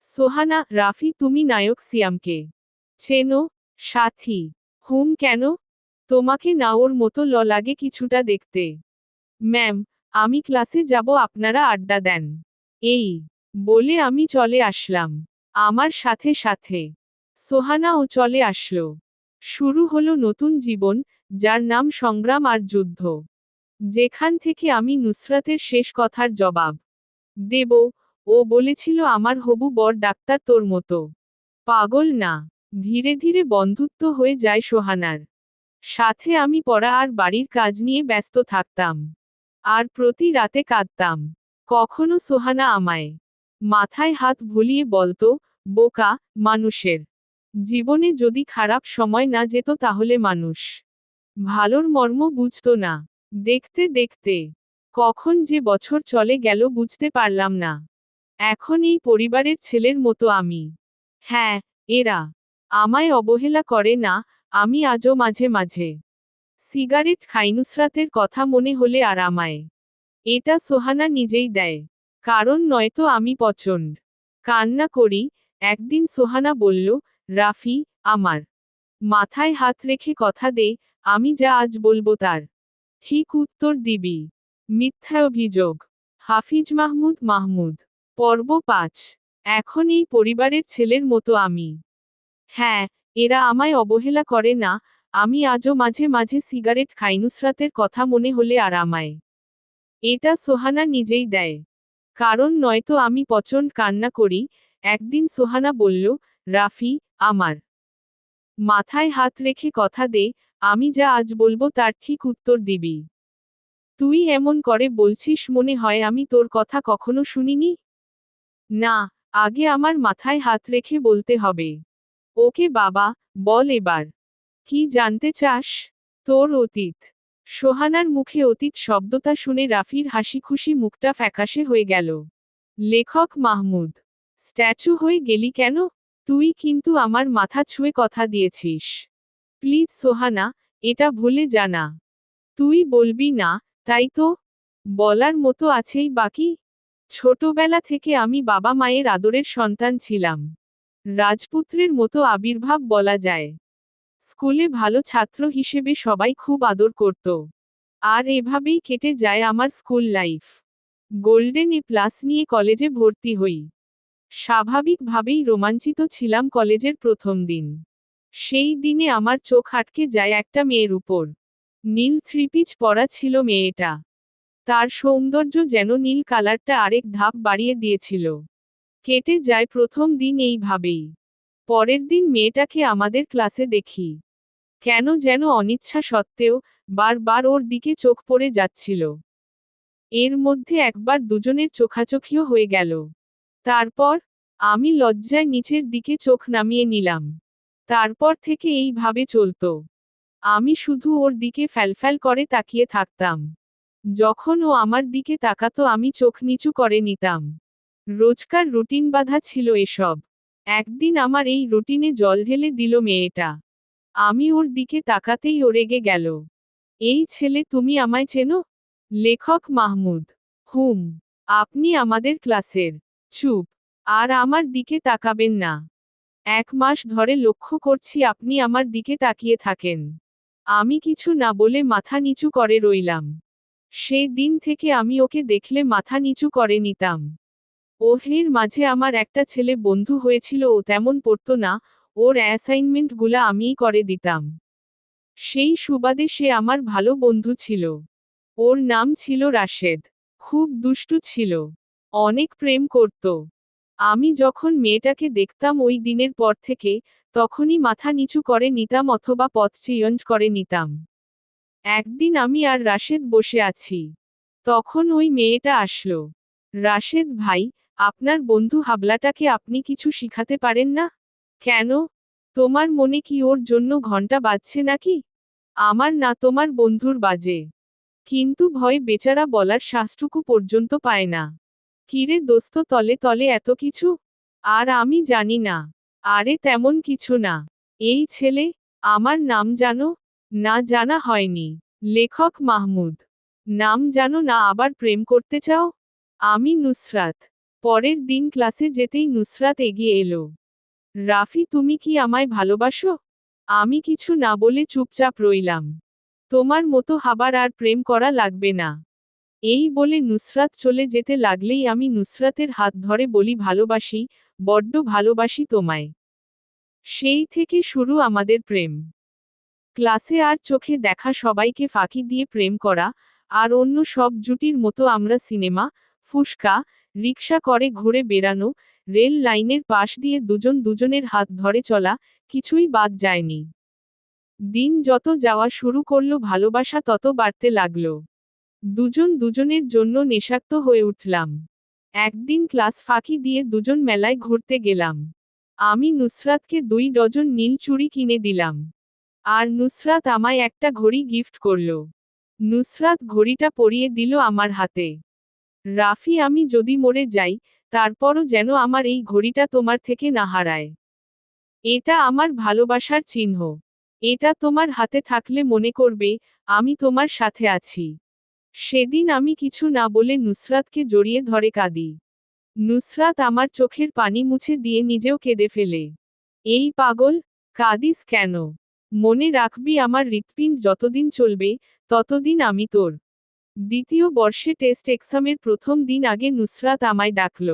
সোহানা, রাফি তুমি নায়ক সিয়ামকে চেনো? সাথী, কেন? তোমাকে না ওর মতো লাগে কিছুটা দেখতে। ম্যাম, আমি ক্লাসে যাব, আপনারা আড্ডা দেন। এই বলে আমি চলে আসলাম। আমার সাথে সাথে সোহানাও চলে আসলো। শুরু হলো নতুন জীবন, যার নাম সংগ্রাম আর যুদ্ধ। যেখান থেকে আমি নুসরাতের শেষ কথার জবাব দেব। ও বলেছিল আমার হবু বর ডাক্তার তোর মতো পাগল না। ধীরে ধীরে বন্ধুত্ব হয়ে যায় সোহানার সাথে। আমি পড়া আর বাড়ির কাজ নিয়ে ব্যস্ত থাকতাম। আর প্রতি রাতে কাঁদতাম। কখনো সোহানা আমায় মাথায় হাত বুলিয়ে বলতো, বোকা, মানুষের জীবনে যদি খারাপ সময় না যেত তাহলে মানুষ ভালোর মর্ম বুঝতো না। দেখতে দেখতে কখন যে বছর চলে গেল বুঝতে পারলাম না। এখন এই পরিবারের ছেলের মতো আমি। হ্যাঁ, এরা আমায় অবহেলা করে না। আমি আজও মাঝে মাঝে সিগারেট খাই নুসরাতের কথা মনে হলে, আর আমায় এটা সোহানা নিজেই দেয়। কারণ নয়তো আমি প্রচণ্ড কান্না করি। একদিন সোহানা বলল, রাফি, আমার মাথায় হাত রেখে কথা দে, আমি যা আজ বলবো তার ঠিক উত্তর দিবি। মিথ্যা অভিযোগ। হাফিজ মাহমুদ মাহমুদ। পর্ব 5। এখন এই পরিবারের ছেলের মতো আমি। হ্যাঁ, এরা আমায় অবহেলা করে না। আমি আজও মাঝে মাঝে সিগারেট খাই নুসরাতের কথা মনে হলে, আর আমায় এটা সোহানা নিজেই দেয়। কারণ নয়তো আমি প্রচণ্ড কান্না করি। একদিন সোহানা বলল, রাফি, আমার মাথায় হাত রেখে কথা দে, আমি যা আজ বলবো তার ঠিক উত্তর দিবি। তুই এমন করে বলছিস মনে হয় আমি তোর কথা কখনো শুনিনি। না, আগে আমার মাথায় হাত রেখে বলতে হবে। ওকে বাবা, বল এবার। কি জানতে চাস? তোর অতীত। সোহানার মুখে অতীত শব্দটা শুনে রাফির হাসিখুশি মুখটা ফ্যাকাশে হয়ে গেল। লেখক মাহমুদ। স্ট্যাচু হয়ে গেলি কেন? তুই কিন্তু আমার মাথা ছুঁয়ে কথা দিয়েছিস। প্লিজ সোহানা, এটা ভুলে জানা। তুই বলবি না, তাই তো? বলার মতো আছেই বাকি। ছোটবেলা থেকে আমি বাবা মায়ের আদরের সন্তান ছিলাম। রাজপুত্রের মতো আবির্ভাব বলা যায়। স্কুলে ভালো ছাত্র হিসেবে সবাই খুব আদর করত। আর এভাবেই কেটে যায় আমার স্কুল লাইফ। গোল্ডেন এ+ নিয়ে কলেজে ভর্তি হই। স্বাভাবিকভাবেই রোমাঞ্চিত ছিলাম কলেজের প্রথম দিন। সেই দিনে আমার চোখ আটকে যায় একটা মেয়ের উপর। নীল থ্রিপিস পরা ছিল মেয়েটা। তার সৌন্দর্য যেন নীল কালারটা আরেক ধাপ বাড়িয়ে দিয়েছিল। কেটে যায় প্রথম দিন এইভাবেই। পরের দিন মেয়েটাকে আমাদের ক্লাসে দেখি। কেন যেন অনিচ্ছা সত্ত্বেও বারবার ওর দিকে চোখ পড়ে যাচ্ছিল। এর মধ্যে একবার দুজনের চোখাচোখিও হয়ে গেল। তারপর আমি লজ্জায় নিচের দিকে চোখ নামিয়ে নিলাম। তারপর থেকে এইভাবে চলতো। আমি শুধু ওর দিকে ফ্যালফ্যাল করে তাকিয়ে থাকতাম। যখন ও আমার দিকে তাকাতো আমি চোখ নিচু করে নিতাম। রোজকার রুটিন বাঁধা ছিল এসব। একদিন আমার এই রুটিনে জল ঢেলে দিল মেয়েটা। আমি ওর দিকে তাকাতেই ও রেগে গেল। এই ছেলে, তুমি আমায় চেনো? লেখক মাহমুদ। হুম। আপনি আমাদের ক্লাসের। চুপ। আর আমার দিকে তাকাবেন না। 1 মাস ধরে লক্ষ্য করছি আপনি আমার দিকে তাকিয়ে থাকেন। আমি কিছু না বলে মাথা নিচু করে রইলাম। সেই দিন থেকে আমি ওকে দেখলে মাথা নিচু করে নিতাম। ওহের মাঝে আমার একটা ছেলে বন্ধু হয়েছিল, ও তেমন পড়তো না, ওর অ্যাসাইনমেন্টগুলা আমিই করে দিতাম। সেই সুবাদে সে আমার ভালো বন্ধু ছিল। ওর নাম ছিল রাশেদ। খুব দুষ্টু ছিল। অনেক প্রেম করত। আমি যখন মেয়েটাকে দেখতাম ওই দিনের পর থেকে, তখনই মাথা নিচু করে নিতাম অথবা পথ চেঞ্জ করে নিতাম। একদিন আমি আর রাশেদ বসে আছি। তখন ওই মেয়েটা আসলো। রাশেদ ভাই, আপনার বন্ধু হাবলাটাকে আপনি কিছু শিখাতে পারেন না? কেন? তোমার মনে কি ওর জন্য ঘন্টা বাজছে নাকি? আমার না, তোমার বন্ধুর বাজে। কিন্তু ভয় বেচারা বলার শ্বাসটুকু পর্যন্ত পায় না। কিরে দোস্ত, তলে তলে এত কিছু? আর আমি জানি না। আরে তেমন কিছু না। এই ছেলে, আমার নাম জানো? না, জানা হয়নি। লেখক মাহমুদ। নাম জানো না, আবার প্রেম করতে চাও? আমি নুসরাত। পরের দিন ক্লাসে যেতেই নুসরাত এগিয়ে এলো। রাফি, তুমি কি আমায় ভালোবাসো? আমি কিছু না বলে চুপচাপ রইলাম। তোমার মতো হাবার আর প্রেম করা লাগবে না। এই বলে নুসরাত চলে যেতে লাগলেই আমি নুসরাতের হাত ধরে বলি, ভালোবাসি, বড্ড ভালোবাসি তোমায়। সেই থেকে শুরু আমাদের প্রেম। ক্লাসে আর চোখে দেখা সবাইকে ফাঁকি দিয়ে প্রেম করা, আর অন্য সব জুটির মতো আমরা সিনেমা, ফুসকা, রিকশা করে ঘুরে বেড়ানো, রেল লাইনের পাশ দিয়ে দুজন দুজনের হাত ধরে চলা, কিছুই বাদ যায়নি। দিন যত যাওয়া শুরু করলো ভালোবাসা তত বাড়তে লাগলো। দুজন দুজনের জন্য নেশাক্ত হয়ে উঠলাম। একদিন ক্লাস ফাঁকি দিয়ে দুজন মেলায় ঘুরতে গেলাম। আমি নুসরাতকে 2 ডজন নীল চুড়ি কিনে দিলাম। আর নুসরাত আমায় একটা ঘড়ি গিফট করল। নুসরাত ঘড়িটা পরিয়ে দিল আমার হাতে। রাফি, আমি যদি মরে যাই, তারপরও যেন আমার এই ঘড়িটা তোমার থেকে না হারায়। এটা আমার ভালোবাসার চিহ্ন। এটা তোমার হাতে থাকলে মনে করবে, আমি তোমার সাথে আছি। সেদিন আমি কিছু না বলে নুসরাতকে জড়িয়ে ধরে কাঁদি। নুসরাত আমার চোখের পানি মুছে দিয়ে নিজেও কেঁদে ফেলে। এই পাগল, কাঁদিস কেন? মনে রাখবি আমার হৃৎপিণ্ড যতদিন চলবে, ততদিন আমি তোর। দ্বিতীয় বর্ষে টেস্ট এক্সামের প্রথম দিন আগে নুসরাত আমায় ডাকল।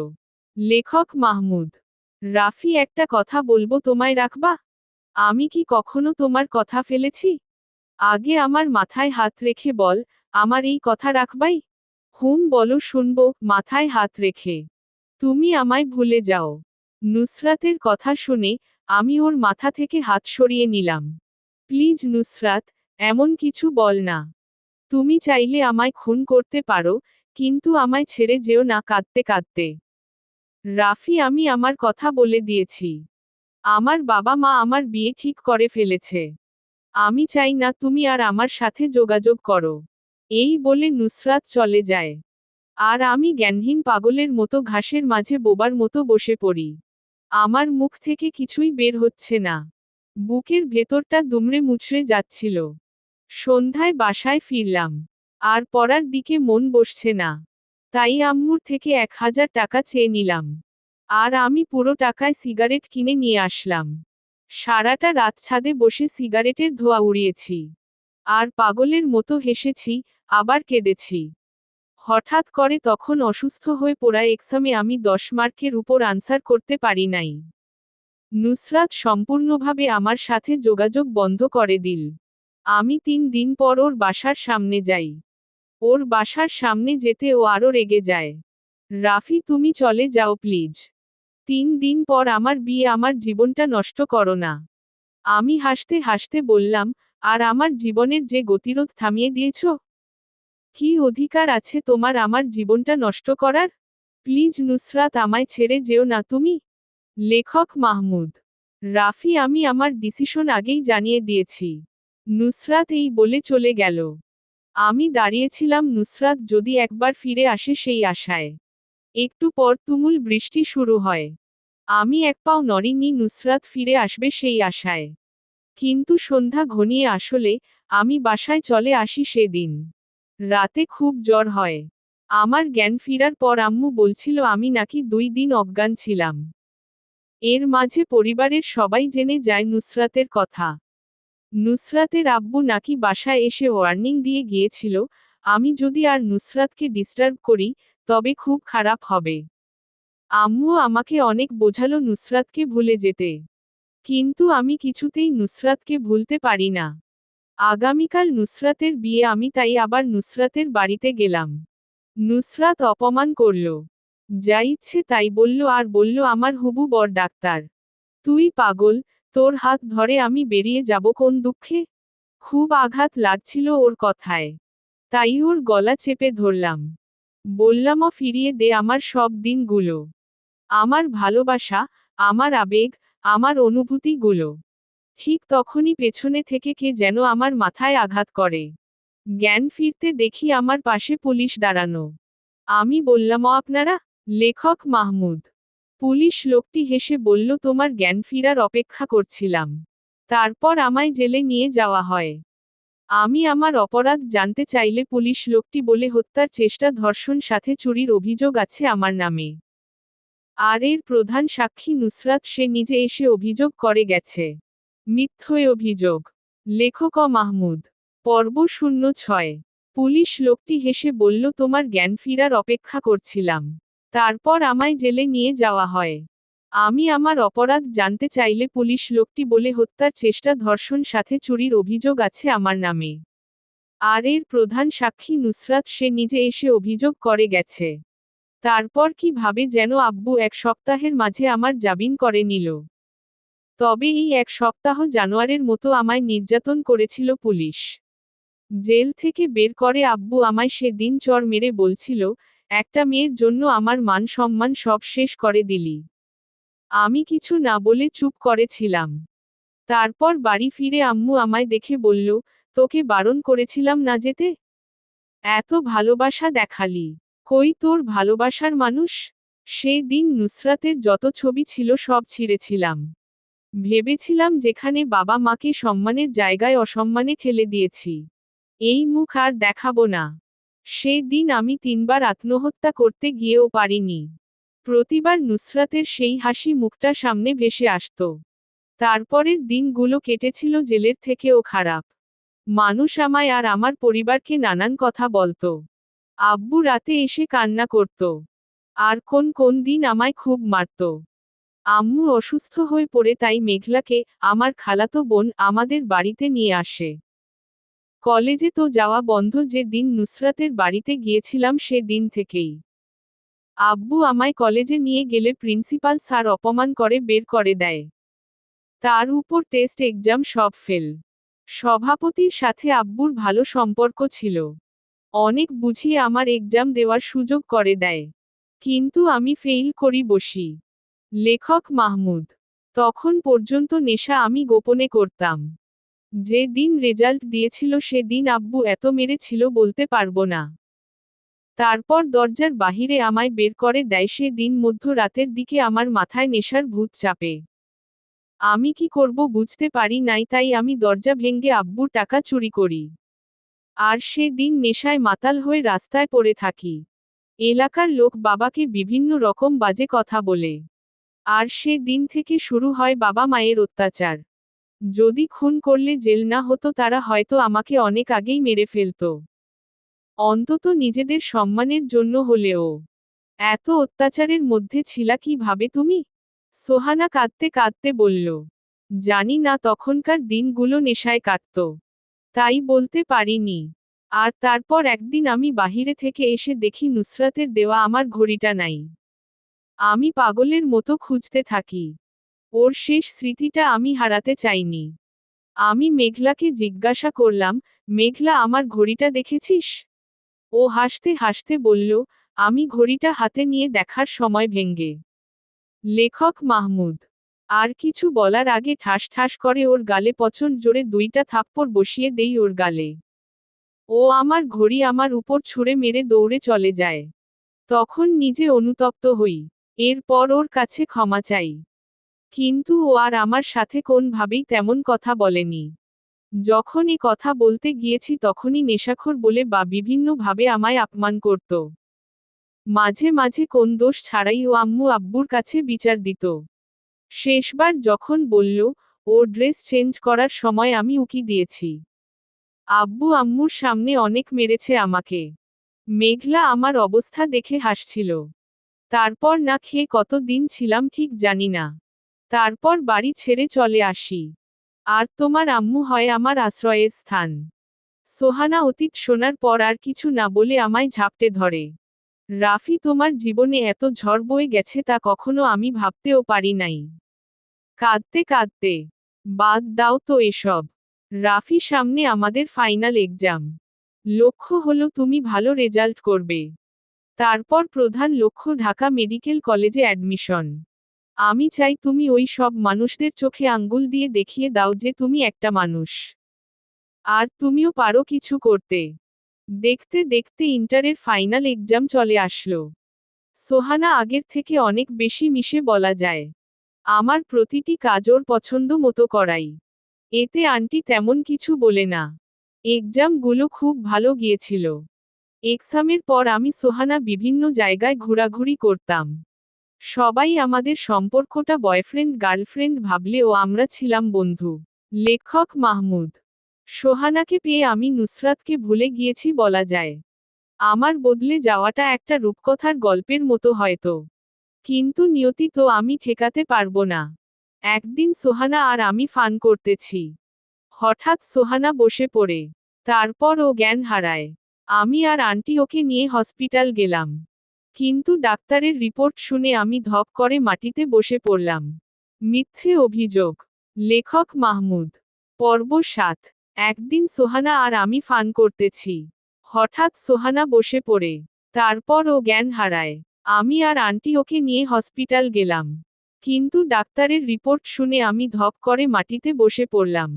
লেখক মাহমুদ। রাফি, একটা কথা বলবো, তোমায় রাখবা? আমি কি কখনো তোমার কথা ফেলেছি? আগে আমার মাথায় হাত রেখে বল, আমার এই কথা রাখবাই? হুম বলো শুনবো, মাথায় হাত রেখে। তুমি আমায় ভুলে যাও। নুসরাতের কথা শুনে আমি ওর মাথা থেকে হাত সরিয়ে নিলাম। প্লিজ নুসরাত, এমন কিছু বল না। তুমি চাইলে আমায় খুন করতে পারো, কিন্তু আমায় ছেড়ে যেও না কাঁদতে কাঁদতে। রাফি, আমি আমার কথা বলে দিয়েছি। আমার বাবা মা আমার বিয়ে ঠিক করে ফেলেছে। আমি চাই না তুমি আর আমার সাথে যোগাযোগ করো। এই বলে নুসরাত চলে যায়। আর আমি জ্ঞানহীন পাগলের মতো ঘাসের মাঝে বোবার মতো বসে পড়ি। আমার মুখ থেকে কিছুই বের হচ্ছে না। বুকের ভেতরটা দুমড়ে মুচড়ে যাচ্ছিল। সন্ধ্যায় বাসায় ফিরলাম। আর পড়ার দিকে মন বসছে না। তাই আম্মুর থেকে 1000 টাকা চেয়ে নিলাম। আর আমি পুরো টাকায় সিগারেট কিনে নিয়ে আসলাম। সারাটা রাত ছাদে বসে সিগারেটের ধোঁয়া উড়িয়েছি। আর পাগলের মতো হেসেছি, আবার কেঁদেছি। হঠাৎ করে তখন অসুস্থ হয়ে পড়া এক্সামে আমি 10 মার্কের উপর আনসার করতে পারি নাই। নুসরাত সম্পূর্ণভাবে আমার সাথে যোগাযোগ বন্ধ করে দিল। আমি 3 দিন পর ওর বাসার সামনে যাই। ওর বাসার সামনে যেতে ও আরো রেগে যায়। রাফি, তুমি চলে যাও প্লিজ। 3 দিন পর আমার বিয়ে, আমার জীবনটা নষ্ট করো না। আমি হাসতে হাসতে বললাম, আর আমার জীবনের যে গতিরোধ থামিয়ে দিয়েছ? কি অধিকার আছে তোমার আমার জীবনটা নষ্ট করার? প্লিজ নুসরাত, আমায় ছেড়ে যেও না তুমি। লেখক মাহমুদ। রাফি, আমি আমার ডিসিশন আগেই জানিয়ে দিয়েছি। নুসরাত এই বলে চলে গেল। আমি দাঁড়িয়েছিলাম নুসরাত যদি একবার ফিরে আসে সেই আশায়। একটু পর তুমুল বৃষ্টি শুরু হয়। আমি এক পাও নড়িনি নুসরাত ফিরে আসবে সেই আশায়। কিন্তু সন্ধ্যা ঘনিয়ে আসলে আমি বাসায় চলে আসি সেদিন। রাতে খুব জ্বর হয়। আমার জ্ঞান ফিরার পর আম্মু বলছিল আমি নাকি 2 দিন অজ্ঞান ছিলাম। এর মাঝে পরিবারের সবাই জেনে যায় নুসরাতের কথা। নুসরাতের আব্বু নাকি বাসায় এসে ওয়ার্নিং দিয়ে গিয়েছিল, আমি যদি আর নুসরাতকে ডিস্টার্ব করি, তবে খুব খারাপ হবে। আম্মু আমাকে অনেক বোঝালো নুসরাতকে ভুলে যেতে। কিন্তু আমি কিছুতেই নুসরাতকে ভুলতে পারি না। আগামীকাল নুসরাতের বিয়ে, আমি তাই আবার নুসরাতের বাড়িতে গেলাম। নুসরাত অপমান করল। যা ইচ্ছে তাই বলল, আর বলল আমার হবু বর ডাক্তার। তুই পাগল, তোর হাত ধরে আমি বেরিয়ে যাব কোন দুঃখে? খুব আঘাত লাগছিল ওর কথায়। তাই ওর গলা চেপে ধরলাম। বললাম, ফিরিয়ে দে আমার সব দিনগুলো। আমার ভালোবাসা, আমার আবেগ, আমার অনুভূতিগুলো। ঠিক তখনই পেছনে থেকে কে যেন আমার মাথায় আঘাত করে। জ্ঞান ফিরতে দেখি আমার পাশে পুলিশ দাঁড়ানো। আমি বললাম, আপনারা? লেখক মাহমুদ। পুলিশ লোকটি হেসে বলল, তোমার জ্ঞান ফিরার অপেক্ষা করছিলাম। তারপর আমায় জেলে নিয়ে যাওয়া হয়। আমি আমার অপরাধ জানতে চাইলে পুলিশ লোকটি বলে, হত্যার চেষ্টা, ধর্ষণ সাথে চুরির অভিযোগ আছে আমার নামে। আর এর প্রধান সাক্ষী নুসরাত, সে নিজে এসে অভিযোগ করে গেছে। মিথ্যে অভিযোগ। লেখক মাহমুদ। পর্ব 06। পুলিশ লোকটি হেসে বলল, তোমার জ্ঞান ফিরার অপেক্ষা করছিলাম। তারপর আমায় জেলে নিয়ে যাওয়া হয়। আমি আমার অপরাধ জানতে চাইলে পুলিশ লোকটি বলে, হত্যার চেষ্টা, ধর্ষণ সাথে চুরির অভিযোগ আছে আমার নামে। আর এর প্রধান সাক্ষী নুসরাত, সে নিজে এসে অভিযোগ করে গেছে। তারপর কিভাবে যেন আব্বু 1 সপ্তাহের মাঝে আমার জামিন করে নিল। তবে এই 1 সপ্তাহ জানোয়ারের মতো আমায় নির্যাতন করেছিল পুলিশ। জেল থেকে বের করে আব্বু আমায় সেদিন চর মেরে বলছিল, একটা মেয়ের জন্য আমার মান সম্মান সব শেষ করে দিলি। আমি কিছু না বলে চুপ করেছিলাম। তারপর বাড়ি ফিরে আম্মু আমায় দেখে বলল, তোকে বারণ করেছিলাম না যেতে? এত ভালোবাসা দেখালি। কই তোর ভালোবাসার মানুষ? সেই দিন নুসরাতের যত ছবি ছিল সব ছিঁড়েছিলাম। ভেবেছিলাম যেখানে বাবা মাকে সম্মানের জায়গায় অসম্মানে ঠেলে দিয়েছি, এই মুখ আর দেখাবো না। সেই দিন আমি 3বার আত্মহত্যা করতে গিয়েও পারিনি। প্রতিবার নুসরাতের সেই হাসি মুখটা সামনে ভেসে আসত। তারপরের দিনগুলো কেটেছিল জেলের থেকেও খারাপ। মানুষ আমায় আর আমার পরিবারকে নানান কথা বলতো। আব্বু রাতে এসে কান্না করত। আর কোন কোন দিন আমায় খুব মারত। আম্মু অসুস্থ হয়ে পড়ে, তাই মেঘলাকে, আমার খালাতো বোন, আমাদের বাড়িতে নিয়ে আসে। কলেজে তো যাওয়া বন্ধ। যে দিন নুসরাতের বাড়িতে গিয়েছিলাম সে দিন থেকেই আব্বু আমায় কলেজে নিয়ে গেলে প্রিন্সিপাল স্যার অপমান করে বের করে দেয়। তার উপর টেস্ট এক্সাম সব ফেল। সভাপতির সাথে আব্বুর ভালো সম্পর্ক ছিল। অনেক বুঝিয়ে আমার এক্সাম দেওয়ার সুযোগ করে দেয়। কিন্তু আমি ফেইল করি বসি। লেখক মাহমুদ। তখন পর্যন্ত নেশা আমি গোপনে করতাম। যে দিন রেজাল্ট দিয়েছিল সেদিন আব্বু এত মেরেছিল বলতে পারবো না। তারপর দরজার বাহিরে আমায় বের করে দেয়। সে দিন মধ্যরাতের দিকে আমার মাথায় নেশার ভূত চাপে। আমি কি করব বুঝতে পারি নাই, তাই আমি দরজা ভেঙে আব্বুর টাকা চুরি করি। আর সে দিন নেশায় মাতাল হয়ে রাস্তায় পড়ে থাকি। এলাকার লোক বাবাকে বিভিন্ন রকম বাজে কথা বলে। আর সে দিন থেকে শুরু হয় বাবা মায়ের অত্যাচার। যদি খুন করলে জেল না হতো, তারা হয়তো আমাকে অনেক আগেই মেরে ফেলতো। অন্তত নিজেদের সম্মানের জন্য হলেও। এত অত্যাচারের মধ্যে ছিলা কিভাবে তুমি? সোহানা কাঁদতে কাঁদতে বলল, জানি না তখনকার দিনগুলো নেশায় কাটত। তাই বলতে পারিনি। আর তারপর একদিন আমি বাহিরে থেকে এসে দেখি নুসরাতের দেওয়া আমার ঘড়িটা নাই। আমি পাগলের মতো খুঁজতে থাকি। ওর শেষ স্মৃতিটা আমি হারাতে চাইনি। আমি মেঘলাকে জিজ্ঞাসা করলাম, মেঘলা আমার ঘড়িটা দেখেছিস? ও হাসতে হাসতে বলল, আমি ঘড়িটা হাতে নিয়ে দেখার সময় ভেঙ্গে। লেখক মাহমুদ। আর কিছু বলার আগে ঠাস ঠাস করে ওর গালে প্রচণ্ড জোরে 2টা থাপ্পড় বসিয়ে দেই ওর গালে। ও আমার ঘড়ি আমার উপর ছুঁড়ে মেরে দৌড়ে চলে যায়। তখন নিজে অনুতপ্ত হই। এরপর ওর কাছে ক্ষমা চাই। কিন্তু ও আর আমার সাথে কোনভাবেই তেমন কথা বলেনি। যখন এ কথা বলতে গিয়েছি তখনই নেশাখোর বলে বা বিভিন্নভাবে আমায় অপমান করত। মাঝে মাঝে কোন দোষ ছাড়াই ও আম্মু আব্বুর কাছে বিচার দিত। শেষবার যখন বলল, ওর ড্রেস চেঞ্জ করার সময় আমি উকি দিয়েছি। আব্বু আম্মুর সামনে অনেক মেরেছে আমাকে। মেঘলা আমার অবস্থা দেখে হাসছিল। তারপর না খেয়ে কতদিন ছিলাম ঠিক জানি না। তারপর বাড়ি ছেড়ে চলে আসি। আর তোমার আম্মু হয় আমার আশ্রয়ের স্থান। সোহানা অতীত শোনার পর আর কিছু না বলে আমায় ঝাপটে ধরে। রাফি, তোমার জীবনে এত ঝড় বয়ে গেছে তা কখনো আমি ভাবতেও পারি নাই। কাঁদতে কাঁদতে, বাদ দাও তো এসব। রাফি, সামনে আমাদের ফাইনাল এক্সাম। লক্ষ্য হলো তুমি ভালো রেজাল্ট করবে। তারপর প্রধান লক্ষ্য ঢাকা মেডিকেল কলেজে অ্যাডমিশন। আমি চাই তুমি ওই সব মানুষদের চোখে আঙ্গুল দিয়ে দেখিয়ে দাও যে তুমি একটা মানুষ। আর তুমিও পারো কিছু করতে। দেখতে দেখতে ইন্টারের ফাইনাল এক্সাম চলে আসলো। সোহানা আগের থেকে অনেক বেশি মিশে বলা যায়। আমার প্রতিটি কাজ ওর পছন্দ মতো করাই। এতে আন্টি তেমন কিছু বলে না। এক্সামগুলো খুব ভালো গিয়েছিল। এক্সামের পর আমি সোহানা বিভিন্ন জায়গায় ঘোরাঘুরি করতাম। সবাই আমাদের সম্পর্কটা বয়ফ্রেন্ড গার্লফ্রেন্ড ভাবলেও আমরা ছিলাম বন্ধু। লেখক মাহমুদ। সোহানাকে পেয়ে আমি নুসরাতকে ভুলে গিয়েছি বলা যায়। আমার বদলে যাওয়াটা একটা রূপকথার গল্পের মতো হয়তো। কিন্তু নিয়তি তো আমি ঠেকাতে পারবো না। একদিন সোহানা আর আমি ফান করতেছি। হঠাৎ সোহানা বসে পড়ে। তারপর ও জ্ঞান হারায়। আমি আর আন্টি ওকে নিয়ে হসপিটাল গেলাম। কিন্তু ডাক্তারের রিপোর্ট শুনে আমি ধপ করে মাটিতে বসে পড়লাম। মিথ্যে অভিযোগ। লেখক মাহমুদ। পর্ব 7। একদিন সোহানা আর আমি ফান করতেছি। হঠাৎ সোহানা বসে পড়ে। তারপর ও জ্ঞান হারায়। আমি আর আন্টি ওকে নিয়ে হসপিটাল গেলাম। কিন্তু ডাক্তারের রিপোর্ট শুনে আমি ধপ করে মাটিতে বসে পড়লাম।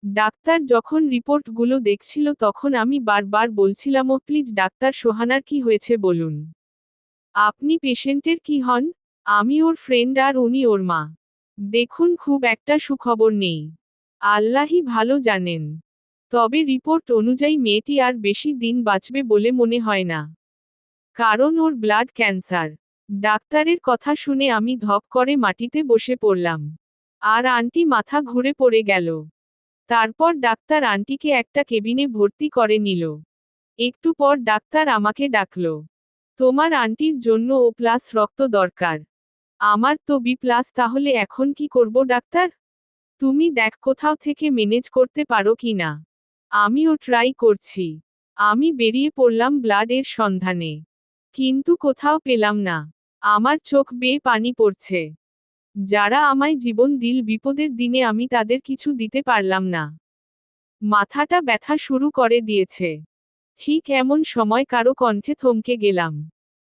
ডাক্তার যখন রিপোর্টগুলো দেখছিল তখন আমি বারবার বলছিলাম, ও প্লিজ ডাক্তার, সোহানার কি হয়েছে বলুন। আপনি পেশেন্টের কি হন? আমি ওর ফ্রেন্ড আর উনি ওর মা। দেখুন, খুব একটা সুখবর নেই। আল্লাহই ভালো জানেন। তবে রিপোর্ট অনুযায়ী মেয়েটি আর বেশি দিন বাঁচবে বলে মনে হয় না। কারণ ওর ব্লাড ক্যান্সার। ডাক্তারের কথা শুনে আমি ধপ করে মাটিতে বসে পড়লাম। আর আন্টি মাথা ঘুরে পড়ে গেল। তারপর ডাক্তার আন্টিকে একটা কেবিনে ভর্তি করে নিল। একটু পর ডাক্তার আমাকে ডাকল। তোমার আন্টির জন্য ও প্লাস রক্ত দরকার। আমার তো বি প্লাস। তাহলে এখন কি করব ডাক্তার? তুমি দেখ কোথাও থেকে ম্যানেজ করতে পারো কি না। আমিও ট্রাই করছি। আমি বেরিয়ে পড়লাম ব্লাড এর সন্ধানে। কিন্তু কোথাও পেলাম না। আমার চোখ বেয়ে পানি পড়ছে। যারা আমায় জীবন দিল বিপদের দিনে আমি তাদের কিছু দিতে পারলাম না। মাথাটা ব্যথা শুরু করে দিয়েছে। ঠিক এমন সময় কারো কণ্ঠে থমকে গেলাম।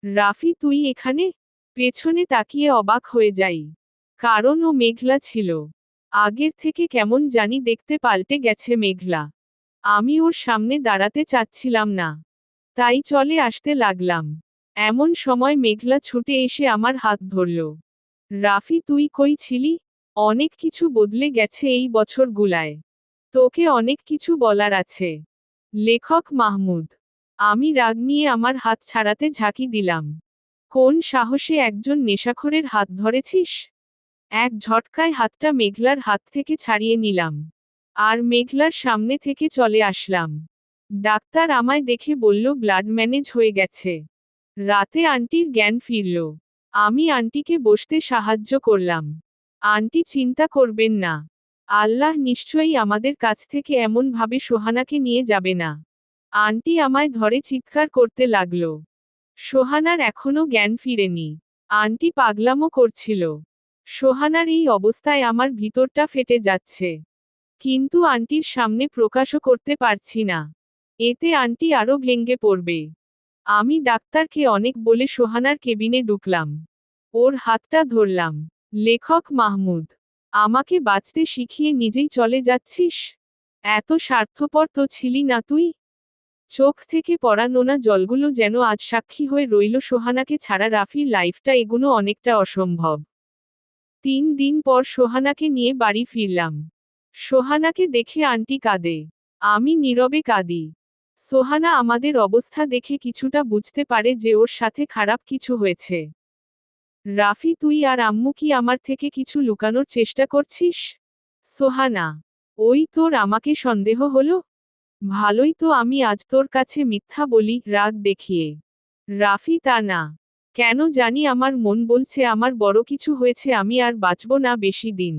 রাফি, তুই এখানে? পেছনে তাকিয়ে অবাক হয়ে যাই। কারণ ও মেঘলা ছিল। আগের থেকে কেমন জানি দেখতে পাল্টে গেছে মেঘলা। আমি ওর সামনে দাঁড়াতে চাচ্ছিলাম না। তাই চলে আসতে লাগলাম। এমন সময় মেঘলা ছুটে এসে আমার হাত ধরল। রাফি, তুই কই ছিলি? অনেক কিছু বদলে গেছে এই বছরগুলায়। তোকে অনেক কিছু বলার আছে। লেখক মাহমুদ। আমি রাগ নিয়ে আমার হাত ছাড়াতে ঝাঁকি দিলাম। কোন সাহসে একজন নেশাখোরের হাত ধরেছিস? এক ঝটকায় হাতটা মেঘলার হাত থেকে ছাড়িয়ে নিলাম। আর মেঘলার সামনে থেকে চলে আসলাম। ডাক্তার আমায় দেখে বলল ব্লাড ম্যানেজ হয়ে গেছে। রাতে আন্টির জ্ঞান ফিরল। আমি আন্টিকে বসতে সাহায্য করলাম। আন্টি চিন্তা করবেন না। আল্লাহ নিশ্চয়ই আমাদের কাছ থেকে এমনভাবে সোহানাকে নিয়ে যাবে না। আন্টি আমায় ধরে চিৎকার করতে লাগলো। সোহানার এখনো জ্ঞান ফিরেনি। আন্টি পাগলামো করছিল। সোহানার এই অবস্থায় আমার ভিতরটা ফেটে যাচ্ছে। কিন্তু আন্টির সামনে প্রকাশও করতে পারছি না। এতে আন্টি আরো ভেঙে পড়বে। আমি ডাক্তারকে অনেক বলে সোহানার কেবিনে ঢুকলাম। ওর হাতটা ধরলাম। লেখক মাহমুদ, আমাকে বাঁচতে শিখিয়ে নিজেই চলে যাচ্ছিস? এত স্বার্থপর তো ছিলি না তুই। চোখ থেকে পড়া নোনা জলগুলো যেন আজ সাক্ষী হয়ে রইল সোহানাকে ছাড়া রাফির লাইফটা এগুলো অনেকটা অসম্ভব। 3 দিন পর সোহানাকে নিয়ে বাড়ি ফিরলাম। সোহানাকে দেখে আন্টি কাঁদে। আমি নীরবে কাঁদি। সোহানা আমাদের অবস্থা দেখে কিছুটা বুঝতে পারে যে ওর সাথে খারাপ কিছু হয়েছে। রাফি, তুই আর আম্মু কি আমার থেকে কিছু লুকানোর চেষ্টা করছিস? সোহানা, ওই তোর আমাকে সন্দেহ হলো? ভালোই তো আমি আজ তোর কাছে মিথ্যা বলি, রাগ দেখিয়ে। রাফি, তা না। কেন জানি আমার মন বলছে আমার বড় কিছু হয়েছে, আমি আর বাঁচব না বেশি দিন।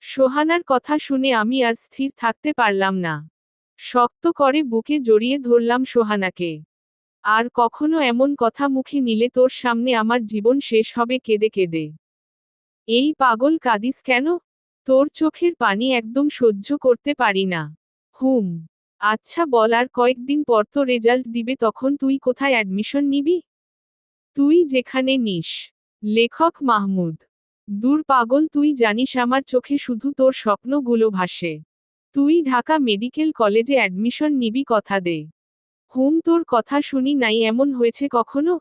সোহানার কথা শুনে আমি আর স্থির থাকতে পারলাম না। শক্ত করে বুকে জড়িয়ে ধরলাম সোহানাকে। আর কখনো এমন কথা মুখে নিলে তোর সামনে আমার জীবন শেষ হবে কেঁদে কেঁদে। এই পাগল কাঁদিস কেন? তোর চোখের পানি একদম সহ্য করতে পারি না। হুম। আচ্ছা বল, আর কয়েকদিন পর তো রেজাল্ট দিবে, তখন তুই কোথায় অ্যাডমিশন নিবি? তুই যেখানে নিস। লেখক মাহমুদ, দূর পাগল, তুই জানিস আমার চোখে শুধু তোর স্বপ্নগুলো ভাসে। তুই ঢাকা মেডিকেল কলেজে অ্যাডমিশন নিবি, কথা দে। হুম, তোর কথা শুনি নাই এমন হয়েছে কখনো?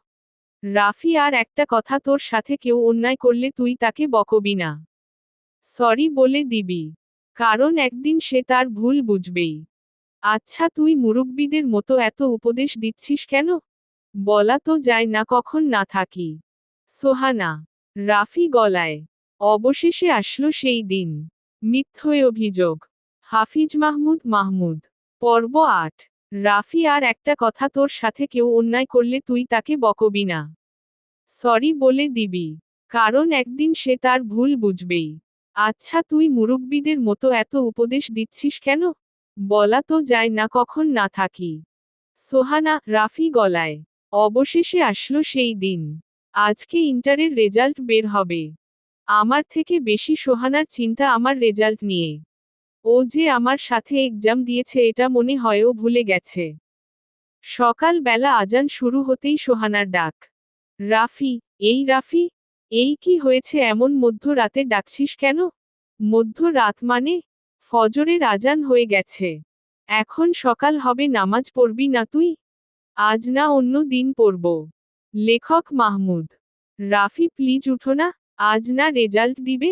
রাফি, আর একটা কথা, তোর সাথে কেউ অন্যায় করলে তুই তাকে বকবি না। সরি বলে দিবি। কারণ একদিন সে তার ভুল বুঝবেই। আচ্ছা, তুই মুরব্বিদের মতো এত উপদেশ দিচ্ছিস কেন? বলা তো যায় না কখন না থাকি। সোহানা, রাফি গলায়। অবশেষে আসলো সেই দিন। মিথ্যে অভিযোগ। হাফিজ মাহমুদ মাহমুদ। পর্ব 8। রাফি, আর একটা কথা, তোর সাথে কেউ অন্যায় করলে তুই তাকে বকবি না। সরি বলে দিবি। কারণ একদিন সে তার ভুল বুঝবেই। আচ্ছা, তুই মুরব্বিদের মতো এত উপদেশ দিচ্ছিস কেন? বলা তো যায় না কখন না থাকি। সোহানা, রাফি গলায়। অবশেষে আসলো সেই দিন। আজকে ইন্টারের রেজাল্ট বের হবে। আমার থেকে বেশি সোহানার চিন্তা আমার রেজাল্ট নিয়ে। ও যে আমার সাথে এক্সাম দিয়েছে এটা মনে হয় ও ভুলে গেছে। সকাল বেলা আজান শুরু হতেই সোহানার ডাক। রাফি, এই রাফি, এই কি হয়েছে, এমন মধ্যরাতে ডাকছিস কেন? মধ্যরাত মানে? ফজরের আজান হয়ে গেছে। এখন সকাল হবে, নামাজ পড়বি না তুই? আজ না অন্য দিন পড়ব। লেখক মাহমুদ। রাফি, প্লিজ উঠো না। আজ না রেজাল্ট দিবে?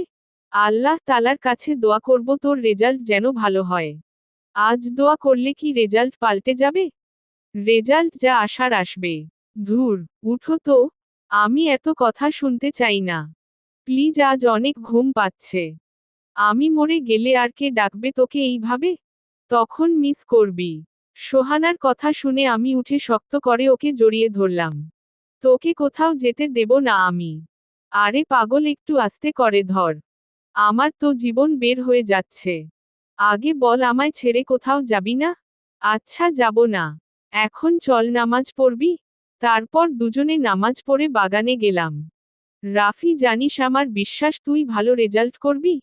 আল্লাহ তালার কাছে দোয়া করব তোর রেজাল্ট যেন ভালো হয়। আজ দোয়া করলে কি রেজাল্ট পাল্টে যাবে? রেজাল্ট যা আসার আসবে। ধুর, উঠো তো। আমি এত কথা শুনতে চাই না। প্লিজ, আজ অনেক ঘুম পাচ্ছে। আমি মরে গেলে আর কে ডাকবে তোকে এইভাবে? তখন মিস করবি। সোহানার কথা শুনে আমি উঠে শক্ত করে ওকে জড়িয়ে ধরলাম। তোকে কোথাও যেতে দেব না আমি। আরে পাগল, একটু আস্তে করে ধর। আমার তো জীবন বের হয়ে যাচ্ছে। আগে বল, আমায় ছেড়ে কোথাও যাবি না? আচ্ছা, যাব না। এখন চল, নামাজ পড়বি। তারপর দুজনে নামাজ পড়ে বাগানে গেলাম। রাফি, জানিস আমার বিশ্বাস তুই ভালো রেজাল্ট করবি।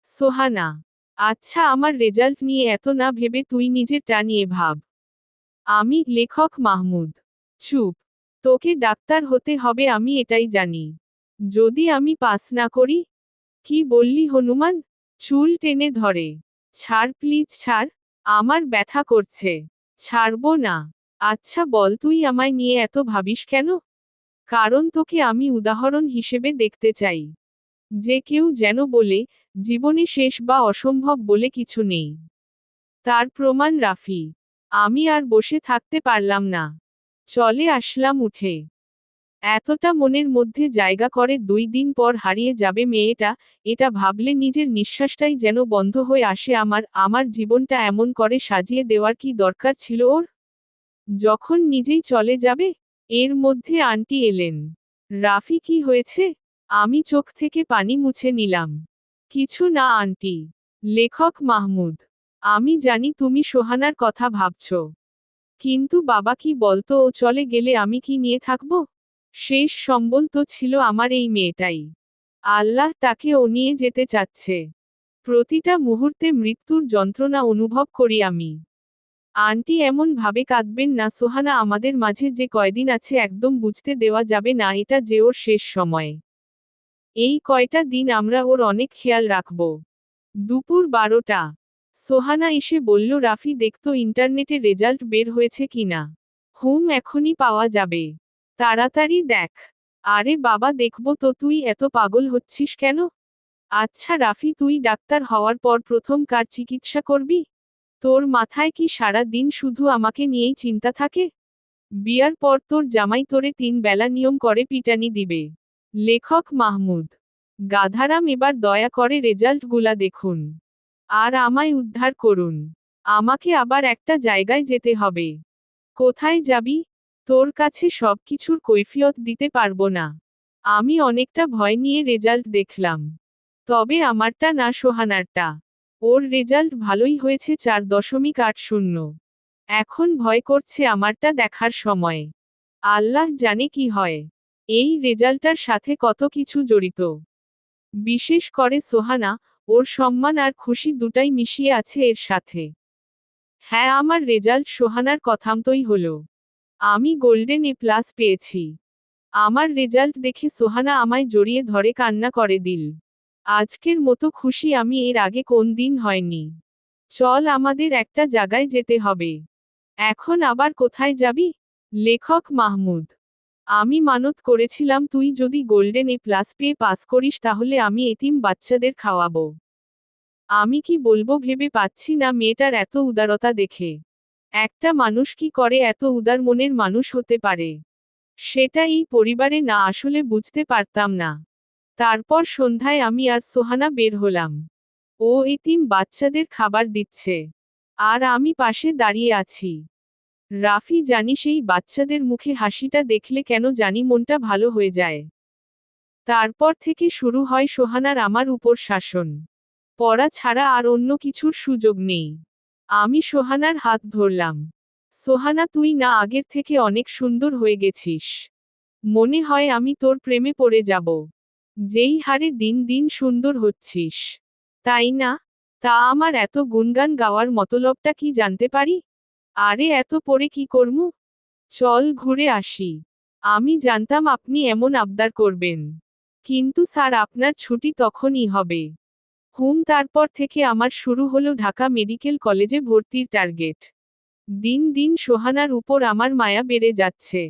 সোহানা, আচ্ছা, আমার রেজাল্ট নিয়ে এত না ভেবে তুই নিজেরটা নিয়ে ভাব। আমি, লেখক মাহমুদ। চুপ। তোকে ডাক্তার হতে হবে আমি এটাই জানি। যদি আমি পাস না করি? কি বললি হনুমান? চুল টেনে ধরে। ছাড় প্লিজ, ছাড়। আমার ব্যথা করছে। ছাড়বো না। আচ্ছা বল, তুই আমায় নিয়ে এত ভাবিস কেন? কারণ তোকে আমি উদাহরণ হিসেবে দেখতে চাই। যে কেউ যেন বলে, জীবনে শেষ বা অসম্ভব বলে কিছু নেই। তার প্রমাণ রাফি। আমি আর বসে থাকতে পারলাম না। চলে আসলাম উঠে। এতটা মনের মধ্যে জায়গা করে 2 দিন পর হারিয়ে যাবে মেয়েটা, এটা ভাবলে নিজের নিঃশ্বাসটাই যেন বন্ধ হয়ে আসে আমার জীবনটা এমন করে সাজিয়ে দেওয়ার কি দরকার ছিল ওর? যখন নিজেই চলে যাবে? এর মধ্যে আন্টি এলেন। রাফি, কি হয়েছে? আমি চোখ থেকে পানি মুছে নিলাম। কিছু না আন্টি। লেখক মাহমুদ। আমি জানি তুমি সোহানার কথা ভাবছ। কিন্তু বাবা কি বলতো, ও চলে গেলে আমি কি নিয়ে থাকব? শেষ সম্বল তো ছিল আমার এই মেয়েটাই। আল্লাহ তাকে ও নিয়ে যেতে চাচ্ছে। প্রতিটা মুহূর্তে মৃত্যুর যন্ত্রণা অনুভব করি আমি। আন্টি, এমন ভাবে কাঁদবেন না। সোহানা আমাদের মাঝে যে কয়দিন আছে একদম বুঝতে দেওয়া যাবে না এটা যে ওর শেষ সময়। এই কয়টা দিন আমরা ওর অনেক খেয়াল রাখব। দুপুর 12টা। সোহানা এসে বলল, রাফি দেখতো ইন্টারনেটে রেজাল্ট বের হয়েছে কিনা। এখনই পাওয়া যাবে। তাড়াতাড়ি দেখ। আরে বাবা, দেখব তো, তুই এত পাগল হচ্ছিস কেন? আচ্ছা রাফি, তুই ডাক্তার হওয়ার পর প্রথম কার চিকিৎসা করবি? তোর মাথায় কি সারা দিন শুধু আমাকে নিয়েই চিন্তা থাকে? বিয়ার পর তোর জামাই তোরে 3 বেলা নিয়ম করে পিটানি দিবে। লেখক মাহমুদ। গাধারাম, এবার দয়া করে রেজাল্টগুলা দেখুন। আর আমায় উদ্ধার করুন। আমাকে আবার একটা জায়গায় যেতে হবে। কোথায় যাবি? তোর কাছে সবকিছুর কৈফিয়ত দিতে পারবো না। আমি অনেকটা ভয় নিয়ে রেজাল্ট দেখলাম। তবে আমারটা না, সোহানারটা। ওর রেজাল্ট ভালোই হয়েছে, 4.80। এখন ভয় করছে আমারটা দেখার সময়। আল্লাহ জানে কি হয়। এই রেজাল্টটার সাথে কত কিছু জড়িত। বিশেষ করে সোহানা, ওর সম্মান আর খুশি দুটাই মিশিয়ে আছে এর সাথে। হ্যাঁ, আমার রেজাল্ট সোহানার কথামতোই হলো। আমি গোল্ডেন A+ পেয়েছি। আমার রেজাল্ট দেখে সোহানা আমায় জড়িয়ে ধরে কান্না করে দিল। আজকের মতো খুশি আমি এর আগে কোন দিন হয়নি। চল, আমাদের একটা জায়গায় যেতে হবে। এখন আবার কোথায় যাবি? লেখক মাহমুদ। আমি মানত করেছিলাম তুই যদি গোল্ডেন A+ পেয়ে পাস করিস তাহলে আমি এতিম বাচ্চাদের খাওয়াবো। আমি কি বলবো ভেবে পাচ্ছি না মেয়েটার এত উদারতা দেখে। একটা মানুষ কি করে এত উদার মনের মানুষ হতে পারে? সেটা এই পরিবারে না আসলে বুঝতে পারতাম না। তারপর সন্ধ্যায় আমি আর সোহানা বের হলাম। ও এতিম বাচ্চাদের খাবার দিচ্ছে। আর আমি পাশে দাঁড়িয়ে আছি। রাফি, জানি সেই বাচ্চাদের মুখে হাসিটা দেখলে কেন জানি মনটা ভালো হয়ে যায়। তারপর থেকে শুরু হয় সোহানার আমার উপর শাসন। পড়া ছাড়া আর অন্য কিছুর সুযোগ নেই। আমি সোহানার হাত ধরলাম। সোহানা, তুই না আগের থেকে অনেক সুন্দর হয়ে গেছিস। মনে হয় আমি তোর প্রেমে পড়ে যাব। যেই হারে দিন দিন সুন্দর হচ্ছিস। তাই না? তা আমার এত গুণগান গাওয়ার মতলবটা কি জানতে পারি? আরে এত পড়ে কি করমু? চল ঘুরে আসি। আমি জানতাম আপনি এমন আবদার করবেন। কিন্তু স্যার, আপনার ছুটি তখনই হবে। তারপর থেকে আমার শুরু হলো ঢাকা মেডিকেল কলেজে ভর্তির টার্গেট। দিন দিন সোহানার উপর আমার মায়া বেড়ে যাচ্ছে।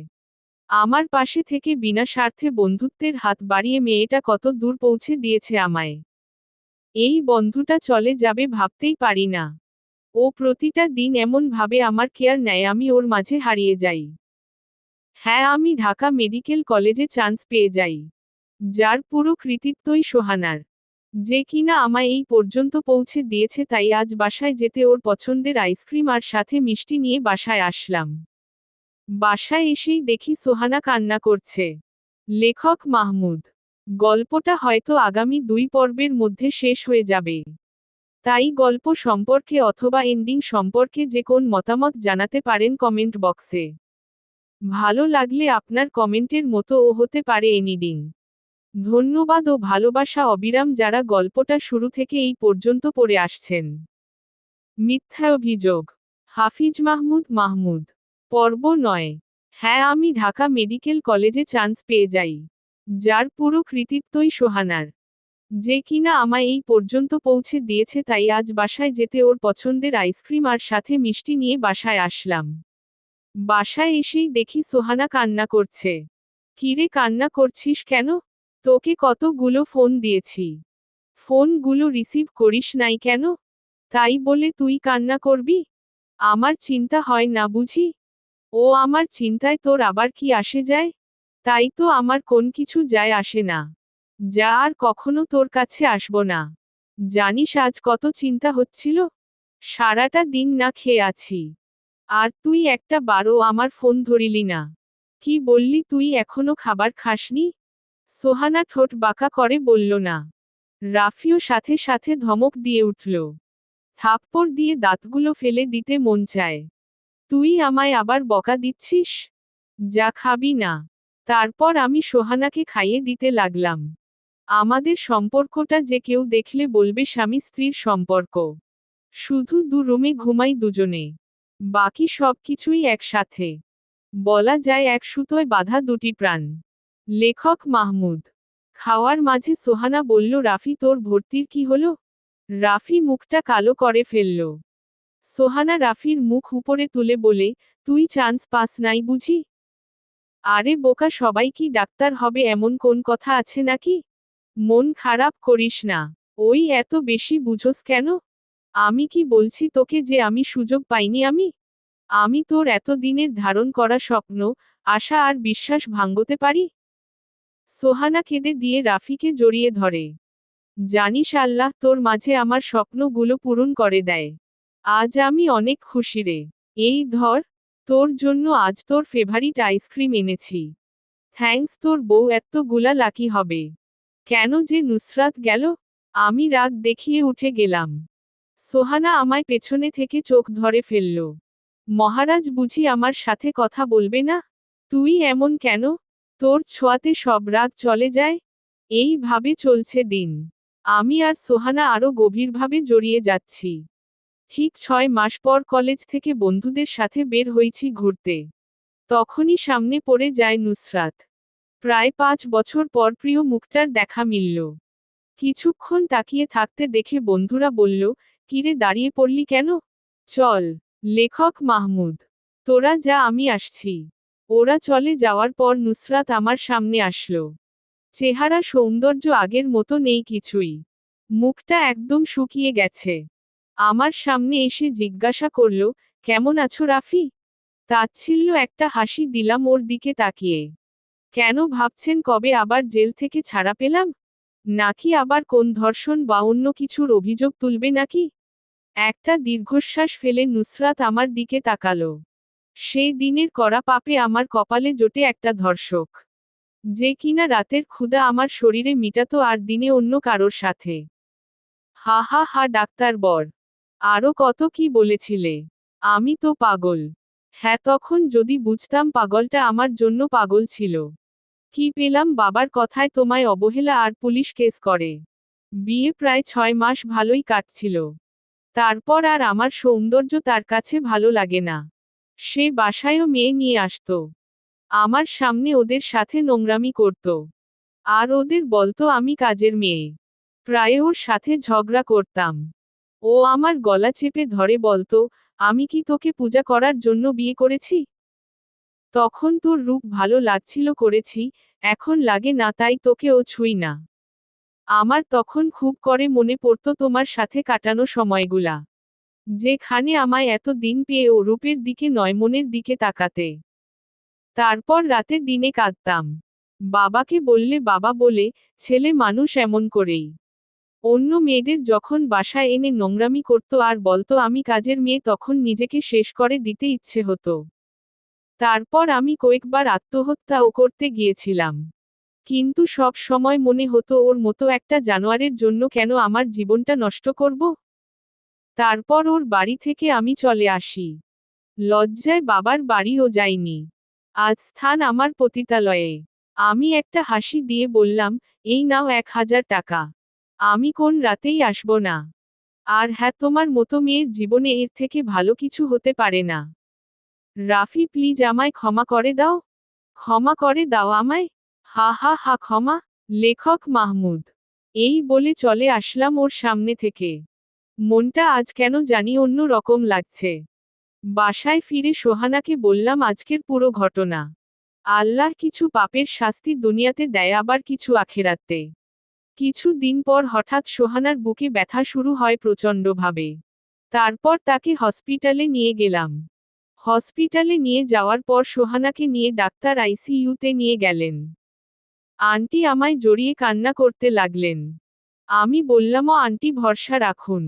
আমার পাশে থেকে বিনা স্বার্থে বন্ধুত্বের হাত বাড়িয়ে মেয়েটা কত দূর পৌঁছে দিয়েছে আমায়। এই বন্ধুটা চলে যাবে ভাবতেই পারি না। ও প্রতিটা দিন এমন ভাবে আমার কেয়ার নেয় আমি ওর মাঝে হারিয়ে যাই। হ্যাঁ, আমি ঢাকা মেডিকেল কলেজে চান্স পেয়ে যাই। যার পুরো কৃতিত্বই সোহানার। যে কিনা আমায় এই পর্যন্ত পৌঁছে দিয়েছে, তাই আজ বাসায় যেতে ওর পছন্দের আইসক্রিম আর সাথে মিষ্টি নিয়ে বাসায় আসলাম। বাসায় এসেই দেখি সোহানা কান্না করছে। লেখক মাহমুদ। গল্পটা হয়তো আগামী 2 পর্বের মধ্যে শেষ হয়ে যাবে। তাই গল্প সম্পর্কে অথবা এন্ডিং সম্পর্কে যে কোন মতামত জানাতে পারেন কমেন্ট বক্সে। ভালো লাগলে আপনার কমেন্টের মতো ও হতে পারে এনিডিং। ধন্যবাদ ও ভালোবাসা অবিরাম যারা গল্পটা শুরু থেকে এই পর্যন্ত পড়ে আসছেন। মিথ্যা অভিযোগ। হাফিজ মাহমুদ মাহমুদ। পর্ব 9। হ্যাঁ, আমি ঢাকা মেডিকেল কলেজে চান্স পেয়ে যাই। যার পুরো কৃতিত্বই সোহানার। যে কিনা আমায় এই পর্যন্ত পৌঁছে দিয়েছে, তাই আজ বাসায় যেতে ওর পছন্দের আইসক্রিম আর সাথে মিষ্টি নিয়ে বাসায় আসলাম। বাসায় এসেই দেখি সোহানা কান্না করছে। কিরে, কান্না করছিস কেন? তোকে কতগুলো ফোন দিয়েছি। ফোনগুলো রিসিভ করিস নাই কেন? তাই বলে তুই কান্না করবি? আমার চিন্তা হয় না বুঝি? ও আমার চিন্তায় তোর আবার কি আসে যায়? তাই তো আমার কোন কিছু যায় আসে না। যা, আর কখনো তোর কাছে আসব না। জানিস আজ কত চিন্তা হচ্ছিল? সারাটা দিন না খেয়ে আছি। আর তুই একটা বারও আমার ফোন ধরিলি না। কি বললি তুই এখনো খাবার খাসনি? সোহানা ঠোঁট বাঁকা করে বলল না। রাফিও সাথে সাথে ধমক দিয়ে উঠল। থাপ্পড় দিয়ে দাঁতগুলো ফেলে দিতে মন চায়। তুই আমায় আবার বকা দিচ্ছিস? যা খাবি না। তারপর আমি সোহানাকে খাইয়ে দিতে লাগলাম। আমাদের সম্পর্কটা যে কেউ দেখলে বলবে স্বামী স্ত্রীর সম্পর্ক। শুধু রুমে ঘুমাই দুজনে। বাকি সব কিছুই একসাথে। বলা যায় এক সুতোয় বাঁধা দুটি প্রাণ। লেখক মাহমুদ। খাওয়ার মাঝে সোহানা বলল, রাফি তোর ভর্তির কি হলো? রাফি মুখটা কালো করে ফেলল। সোহানা রাফির মুখ উপরে তুলে বলে, তুই চান্স পাস নাই বুঝি? আরে বোকা, সবাই কি ডাক্তার হবে এমন কোন কথা আছে নাকি? মন খারাপ করিস না। ওই এত বেশি বুঝোস কেন? আমি কি বলছি তোকে যে আমি সুযোগ পাইনি? আমি তোর এতদিনের ধারণ করা স্বপ্ন, আশা আর বিশ্বাস ভাঙতে পারি? সোহানা কেঁদে দিয়ে রাফিকে জড়িয়ে ধরে। জানিস আল্লাহ তোর মাঝে আমার স্বপ্নগুলো পূরণ করে দেয়। আজ আমি অনেক খুশি রে। এই ধর, তোর জন্য আজ তোর ফেভারিট আইসক্রিম এনেছি। থ্যাঙ্কস, তোর বউ এতগুলা লাকি হবে। কেন যে নুসরাত গেল? আমি রাগ দেখিয়ে উঠে গেলাম। সোহানা আমায় পেছনে থেকে চোখ ধরে ফেলল। মহারাজ বুঝি আমার সাথে কথা বলবে না? তুই এমন কেন? তোর ছোঁয়াতে সব রাগ চলে যায়। এইভাবে চলছে দিন। আমি আর সোহানা আরো গভীরভাবে জড়িয়ে যাচ্ছি। ঠিক 6 মাস পর কলেজ থেকে বন্ধুদের সাথে বের হয়েছি ঘুরতে। তখনই সামনে পড়ে যায় নুসরাত। প্রায় 5 বছর পর প্রিয় মুখটার দেখা মিলল। কিছুক্ষণ তাকিয়ে থাকতে দেখে বন্ধুরা বলল, কিরে দাঁড়িয়ে পড়লি কেন? চল। লেখক মাহমুদ। তোরা যা, আমি আসছি। ওরা চলে যাওয়ার পর নুসরাত আমার সামনে আসলো। চেহারা সৌন্দর্য আগের মতো নেই কিছুই। মুখটা একদম শুকিয়ে গেছে। আমার সামনে এসে জিজ্ঞাসা করল, কেমন আছো রাফি? তাচ্ছিল্য একটা হাসি দিলাম ওর দিকে তাকিয়ে। কেন ভাবছেন কবে আবার জেল থেকে ছাড়া পেলাম? নাকি আবার কোন ধর্ষণ বা অন্য কিছুর অভিযোগ তুলবে নাকি? একটা দীর্ঘশ্বাস ফেলে নুসরাত আমার দিকে তাকালো। সেই দিনের করা পাপে আমার কপালে জোটে একটা ধর্ষক। যে কিনা রাতের ক্ষুধা আমার শরীরে মিটাতো আর দিনে অন্য কারোর সাথে। হা হা হা ডাক্তার বর। আরো কত কি বলেছিলে। আমি তো পাগল। হ্যাঁ, তখন যদি বুঝতাম পাগলটা আমার জন্য পাগল ছিল। কি পেলাম বাবার কথায় তোমায় অবহেলা আর পুলিশ কেস করে। বিয়ে প্রায় 6 মাস ভালোই কাটছিল। তারপর আর আমার সৌন্দর্য তার কাছে ভালো লাগে না। সে বাসায়ও মেয়ে নিয়ে আসতো। আমার সামনে ওদের সাথে নোংরামি করত। আর ওদের বলতো আমি কাজের মেয়ে। প্রায় ওর সাথে ঝগড়া করতাম। ও আমার গলা চেপে ধরে বলতো, আমি কি তোকে পূজা করার জন্য বিয়ে করেছি? তখন তোর রূপ ভালো লাগছিল করেছি, এখন লাগে না তাই তোকেও ছুঁই না। আমার তখন খুব করে মনে পড়তো তোমার সাথে কাটানো সময়গুলা। যেখানে আমায় এত দিন পেয়ে ও রূপের দিকে নয় মনের দিকে তাকাতে। তারপর রাতে দিনে কাঁদতাম। বাবাকে বললে বাবা বলে, ছেলে মানুষ এমন করেই। অন্য মেয়েদের যখন বাসায় এনে নোংরামি করত আর বলতো আমি কাজের মেয়ে, তখন নিজেকে শেষ করে দিতে ইচ্ছে হতো। তারপর আমি কয়েকবার আত্মহত্যাও করতে গিয়েছিলাম। কিন্তু সব সময় মনে হতো ওর মতো একটা জানোয়ারের জন্য কেন আমার জীবনটা নষ্ট করব? তারপর ওর বাড়ি থেকে আমি চলে আসি। লজ্জায় বাবার বাড়িও যাইনি। আজ স্থান আমার পতিতালয়ে। আমি একটা হাসি দিয়ে বললাম, এই নাও 1000 টাকা। আমি কোন রাতেই আসব না। আর হ্যাঁ, তোমার মতো মেয়ের জীবনে এর থেকে ভালো কিছু হতে পারে না। রাফি প্লিজ আমায় ক্ষমা করে দাও। ক্ষমা করে দাও আমায়। হা হা হা ক্ষমা। লেখক মাহমুদ। এই বলে চলে আসলাম ওর সামনে থেকে। মনটা আজ কেন জানি অন্য রকম লাগছে। বাসায় ফিরে সোহানাকে বললাম আজকের পুরো ঘটনা। আল্লাহ কিছু পাপের শাস্তি দুনিয়াতে দেয়, আবার কিছু আখেরাতে। কিছু দিন পর হঠাৎ সোহানার বুকে ব্যথা শুরু হয় প্রচণ্ডভাবে। তারপর তাকে হসপিটালে নিয়ে গেলাম। হসপিটালে নিয়ে যাওয়ার পর সোহানাকে নিয়ে ডাক্তার আইসিইউতে নিয়ে গেলেন। আন্টি আমায় জড়িয়ে কান্না করতে লাগলেন। আমি বললাম, ও আন্টি ভরসা রাখুন,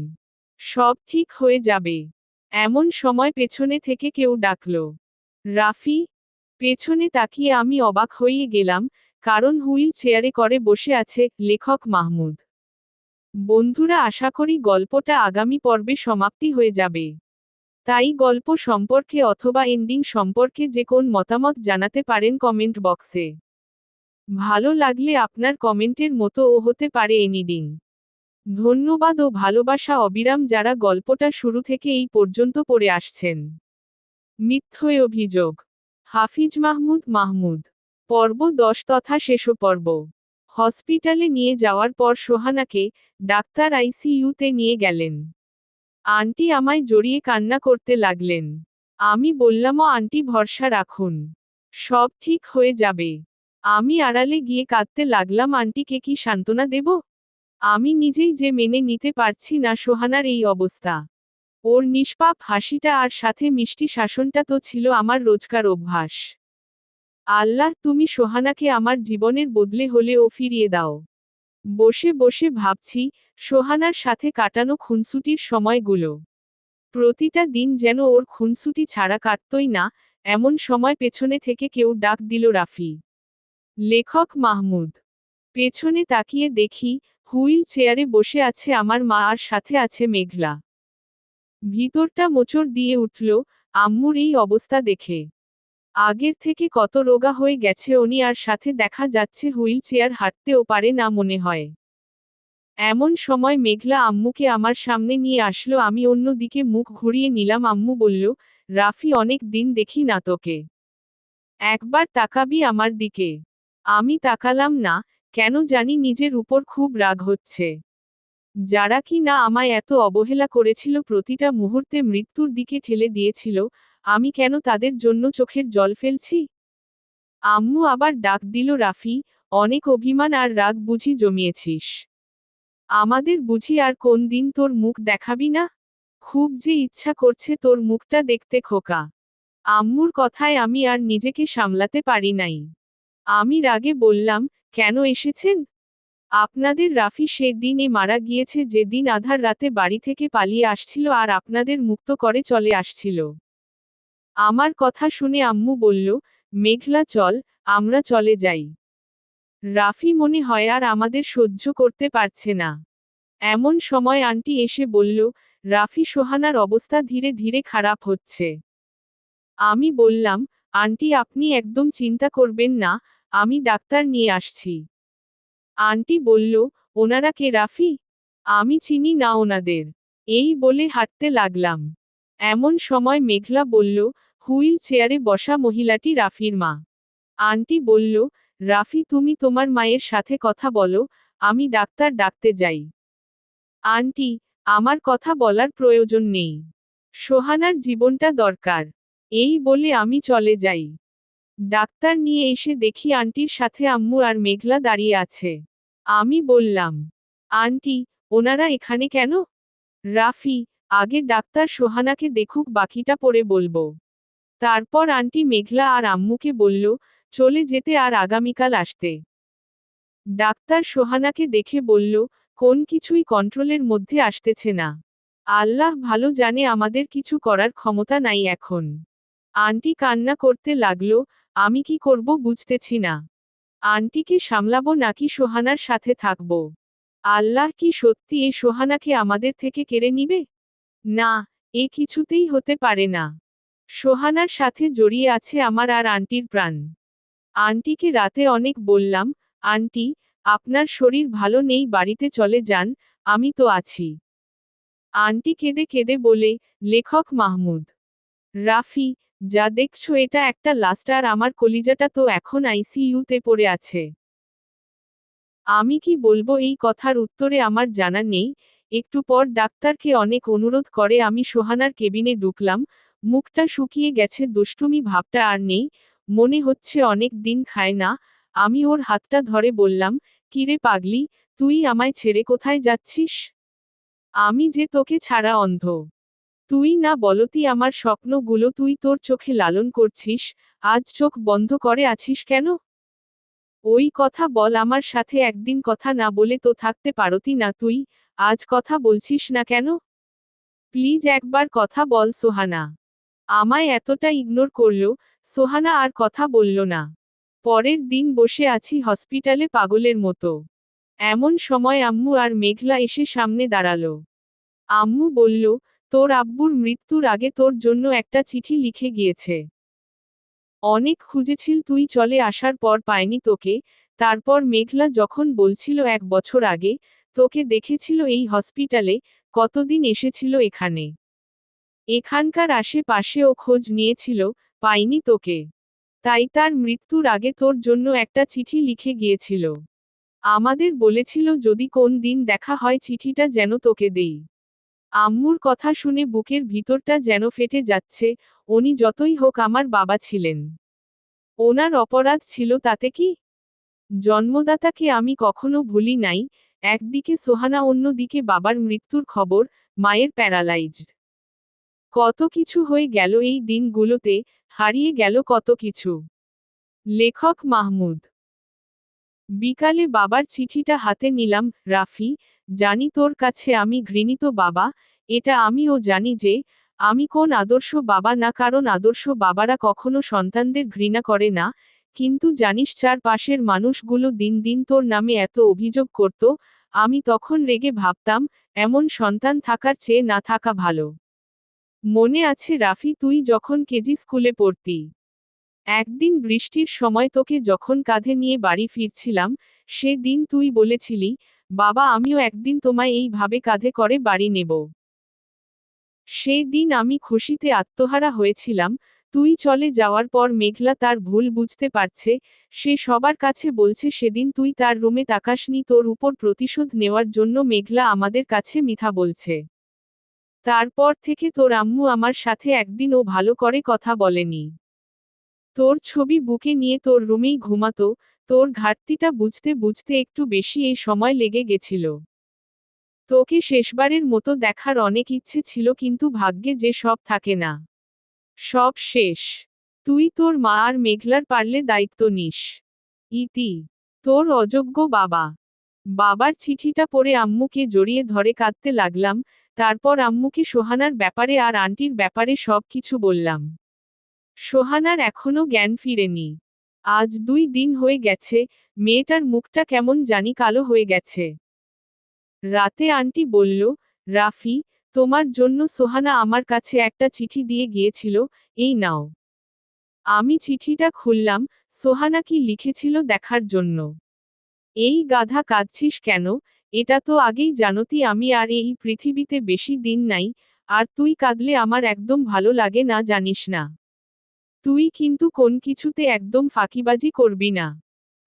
সব ঠিক হয়ে যাবে। এমন সময় পেছনে থেকে কেউ ডাকল, রাফি। পেছনে তাকিয়ে আমি অবাক হয়ে গেলাম, কারণ হুইল চেয়ারে করে বসে আছে লেখক মাহমুদ। বন্ধুরা, আশা করি গল্পটা আগামী পর্বে সমাপ্তি হয়ে যাবে। তাই গল্প সম্পর্কে অথবা এন্ডিং সম্পর্কে যে কোন মতামত জানাতে পারেন কমেন্ট বক্সে। ভালো লাগলে আপনার কমেন্টের মতো ও হতে পারে এনিডিং। ধন্যবাদ ও ভালোবাসা অবিরাম যারা গল্পটা শুরু থেকে এই পর্যন্ত পড়ে আসছেন। মিথ্যে অভিযোগ। হাফিজ মাহমুদ মাহমুদ। পর্ব 10 তথা শেষ পর্ব। হসপিটালে নিয়ে যাওয়ার পর সোহানাকে ডাক্তার আইসিইউতে নিয়ে গেলেন। আন্টি আমায় জড়িয়ে কান্না করতে লাগলেন। আমি বললাম, আন্টি ভরসা রাখুন, সব ঠিক হয়ে যাবে। আমি আড়ালে গিয়ে কাঁদতে লাগলাম। আন্টিকে কি সান্ত্বনা দেব? আমি নিজেই যে মেনে নিতে পারছি না সোহানার এই অবস্থা। ওর নিষ্পাপ হাসিটা আর সাথে মিষ্টি শাসনটা তো ছিল আমার রোজকার অভ্যাস। আল্লাহ, তুমি সোহানাকে আমার জীবনের বদলে হলেও ফিরিয়ে দাও। বসে বসে ভাবছি সোহানার সাথে কাটানো খুনসুটির সময়গুলো। প্রতিটা দিন যেন ওর খুনসুটি ছাড়া কাটতই না। এমন সময় পেছনে থেকে কেউ ডাক দিল, রাফি। লেখক মাহমুদ। পেছনে তাকিয়ে দেখি হুইল চেয়ারে বসে আছে আমার মা আর সাথে আছে মেঘলা। ভিতরটা মোচড় দিয়ে উঠল আম্মুর এই অবস্থা দেখে। আগের থেকে কত রোগা হয়ে গেছে উনি, আর সাথে দেখা যাচ্ছে হুইল চেয়ার হাঁটতেও পারে না মনে হয়। এমন সময় মেঘলা আম্মুকে আমার সামনে নিয়ে আসলো। আমি অন্য দিকে মুখ ঘুরিয়ে নিলাম। আম্মু বলল, রাফি, অনেক দিন দেখি না তোকে, একবার তাকাবি আমার দিকে? আমি তাকালাম না, কেন জানি নিজের উপর খুব রাগ হচ্ছে। যারা কি না আমায় এত অবহেলা করেছিল, প্রতিটা মুহূর্তে মৃত্যুর দিকে ঠেলে দিয়েছিল, আমি কেন তাদের জন্য চোখের জল ফেলছি? আম্মু আবার ডাক দিল, রাফি, অনেক অভিমান আর রাগ বুঝি জমিয়েছিস? আমাদের বুঝি আর কোন দিন তোর মুখ দেখাবি না? খুব যে ইচ্ছা করছে তোর মুখটা দেখতে খোকা। আম্মুর কথায় আমি আর নিজেকে সামলাতে পারি নাই। আমি রাগে বললাম, কেন এসেছেন? আপনাদের রাফি সেদিনে মারা গিয়েছে, যেদিন আধার রাতে বাড়ি থেকে পালিয়ে আসছিল আর আপনাদের মুক্ত করে চলে আসছিল। আমার কথা শুনে আম্মু বলল, মেঘলা চল, আমরা চলে যাই। রাফি মনে হয় আর আমাদের সহ্য করতে পারছে না। এমন সময় আন্টি এসে বলল, রাফি, সোহানার অবস্থা ধীরে ধীরে খারাপ হচ্ছে। আমি বললাম, আন্টি আপনি একদম চিন্তা করবেন না, আমি ডাক্তার নিয়ে আসছি। আন্টি বলল, ওনারা কে রাফি? আমি চিনি না ওনাদের। এই বলে হাঁটতে লাগলাম। এমন সময় মেঘলা বলল, হুইল চেয়ারে বসা মহিলাটি রাফির মা। আন্টি বলল, রাফি, তুমি তোমার মায়ের সাথে কথা বলো, আমি ডাক্তার ডাকতে যাই। আন্টি, আমার কথা বলার প্রয়োজন নেই, সোহানার জীবনটা দরকার। এই বলে আমি চলে যাই। ডাক্তার নিয়ে এসে দেখি আন্টির সাথে আম্মু আর মেঘলা দাঁড়িয়ে আছে। আমি বললাম, আন্টি, ওনারা এখানে কেন? রাফি, আগে ডাক্তার সোহানাকে দেখুক, বাকিটা পরে বলবো। তারপর আন্টি মেঘলা আর আম্মুকে বলল, চলে যেতে আর আগামীকাল আসতে। ডাক্তার সোহানাকে দেখে বলল, কোন কিছুই কন্ট্রোলের মধ্যে আসতেছে না। আল্লাহ ভালো জানে, আমাদের কিছু করার ক্ষমতা নাই এখন। আন্টি কান্না করতে লাগলো। আমি কি করব বুঝতেছি না। আন্টিকে সামলাবো নাকি সোহানার সাথে থাকবো? আল্লাহ কি সত্যি এ সোহানাকে আমাদের থেকে কেড়ে নিবে? না, এ কিছুতেই হতে পারে না। সোহানার সাথে জড়িয়ে আছে আমার আর আন্টির প্রাণ। আন্টিকে রাতে অনেক বললাম, আন্টি, আপনার শরীর ভালো নেই, বাড়িতে চলে যান, আমি তো আছি। আন্টি কেঁদে কেঁদে বলে, লেখক মাহমুদ। রাফি, যা দেখছো এটা একটা লাস্ট, আর আমার কলিজাটা তো এখন আইসিইউতে পড়ে আছে। আমি কি বলবো এই কথার উত্তরে আমার জানা নেই। একটু পর ডাক্তারকে অনেক অনুরোধ করে আমি সোহানার কেবিনে ঢুকলাম। মুখটা শুকিয়ে গেছে, দুষ্টুমি ভাবটা আর নেই, মনে হচ্ছে অনেক দিন খায় না। আমি ওর হাতটা ধরে বললাম, কিরে পাগলি, তুই আমায় ছেড়ে কোথায় যাচ্ছিস? আমি যে তোকে ছাড়া অন্ধ। তুই না বলতি আমার স্বপ্নগুলো তুই তোর চোখে লালন করছিস, আজ চোখ বন্ধ করে আছিস কেন? ওই কথা বল, আমার সাথে একদিন কথা না বলে তো থাকতে পারতি না তুই, আজ কথা বলছিস না কেন? প্লিজ একবার কথা বল সোহানা। আমায় এতটা ইগনোর করলো, সোহানা আর কথা বলল না। পরের দিন বসে আছি হসপিটালে পাগলের মতো। এমন সময় আম্মু আর মেঘলা এসে সামনে দাঁড়ালো। আম্মু বলল, তোর আব্বুর মৃত্যুর আগে তোর জন্য একটা চিঠি লিখে গিয়েছে। অনেক খুঁজেছিল, তুই চলে আসার পর পায়নি তোকে। তারপর মেঘলা যখন বলছিল 1 বছর আগে তোকে দেখেছিল এই হসপিটালে, কতদিন এসেছিল এখানে। এখানকার আশেপাশেও খোঁজ নিয়েছিল, পাইনি তোকে। তাই তার মৃত্যুর আগে তোর জন্য একটা চিঠি লিখে গিয়েছিল। আমাদের বলেছিল যদি কোন দিন দেখা হয় চিঠিটা যেন তোকে দেই। আম্মুর কথা শুনে বুকের ভিতরটা যেন ফেটে যাচ্ছে। উনি যতই হোক আমার বাবা ছিলেন। ওনার অপরাধ ছিল তাতে কি? জন্মদাতাকে আমি কখনো ভুলি নাই। একদিকে সোহানা, অন্যদিকে বাবার মৃত্যুর খবর, মায়ের প্যারালাইজড। কত কিছু হয়ে গেল এই দিনগুলোতে, হারিয়ে গেল কত কিছু। লেখক মাহমুদ। বিকালে বাবার চিঠিটা হাতে নিলাম। রাফি, জানি তোর কাছে আমি ঘৃণিত বাবা, এটা আমিও জানি যে আমি কোন আদর্শ বাবা না, কারণ আদর্শ বাবারা কখনো সন্তানদের ঘৃণা করে না। কিন্তু জানিস চারপাশের মানুষগুলো দিন দিন তোর নামে এত অভিযোগ করত, আমি তখন রেগে ভাবতাম এমন সন্তান থাকার চেয়ে না থাকা ভালো। মনে আছে রাফি, তুই যখন কেজি স্কুলে পড়তি, একদিন বৃষ্টির সময় তোকে যখন কাঁধে নিয়ে বাড়ি ফিরছিলাম, সেদিন তুই বলেছিলি, বাবা আমিও একদিন তোমায় এইভাবে কাঁধে করে বাড়ি নেব। সেই দিন আমি খুশিতে আত্মহারা হয়েছিলাম। তুই চলে যাওয়ার পর মেঘলা তার ভুল বুঝতে পারছে, সে সবার কাছে বলছে সেদিন তুই তার রুমে তাকাসনি, তোর উপর প্রতিশোধ নেওয়ার জন্য মেঘলা আমাদের কাছে মিথ্যা বলছে। তারপর থেকে তোর আম্মু আমার সাথে একদিনও ভালো করে কথা বলেনি। তোর ছবি বুকে নিয়ে তোর রুমেই ঘুমাতো। তোর ঘাটতিটা বুঝতে বুঝতে একটু বেশি এই সময় লেগে গেছিল। তোকে শেষবারের মতো দেখার অনেক ইচ্ছে ছিল, কিন্তু ভাগ্যে যে সব থাকে না, সব শেষ। তুই তোর মা আর মেঘলার পারলে দায়িত্ব নিস। ইতি। তোর অযোগ্য বাবা। বাবার চিঠিটা পড়ে আম্মুকে জড়িয়ে ধরে কাঁদতে লাগলাম। তারপর আম্মুকে সোহানার ব্যাপারে আর আন্টির ব্যাপারে সব কিছু বললাম। সোহানার এখনো জ্ঞান ফিরেনি। আজ 2 দিন হয়ে গেছে, মেয়েটার মুখটা কেমন জানি কালো হয়ে গেছে। রাতে আন্টি বলল, রাফি, তোমার জন্য সোহানা আমার কাছে একটা চিঠি দিয়ে গিয়েছিল, এই নাও। আমি চিঠিটা খুললাম, সোহানা কি লিখেছিল দেখার জন্য। এই গাধা, কাঁদছিস কেন? এটা তো আগেই জানতি আমি আর এই পৃথিবীতে বেশি দিন নাই, আর তুই কাঁদলে আমার একদম ভালো লাগে না, জানিস না? তুই কিন্তু কোন কিছুতে একদম ফাঁকিবাজি করবি না।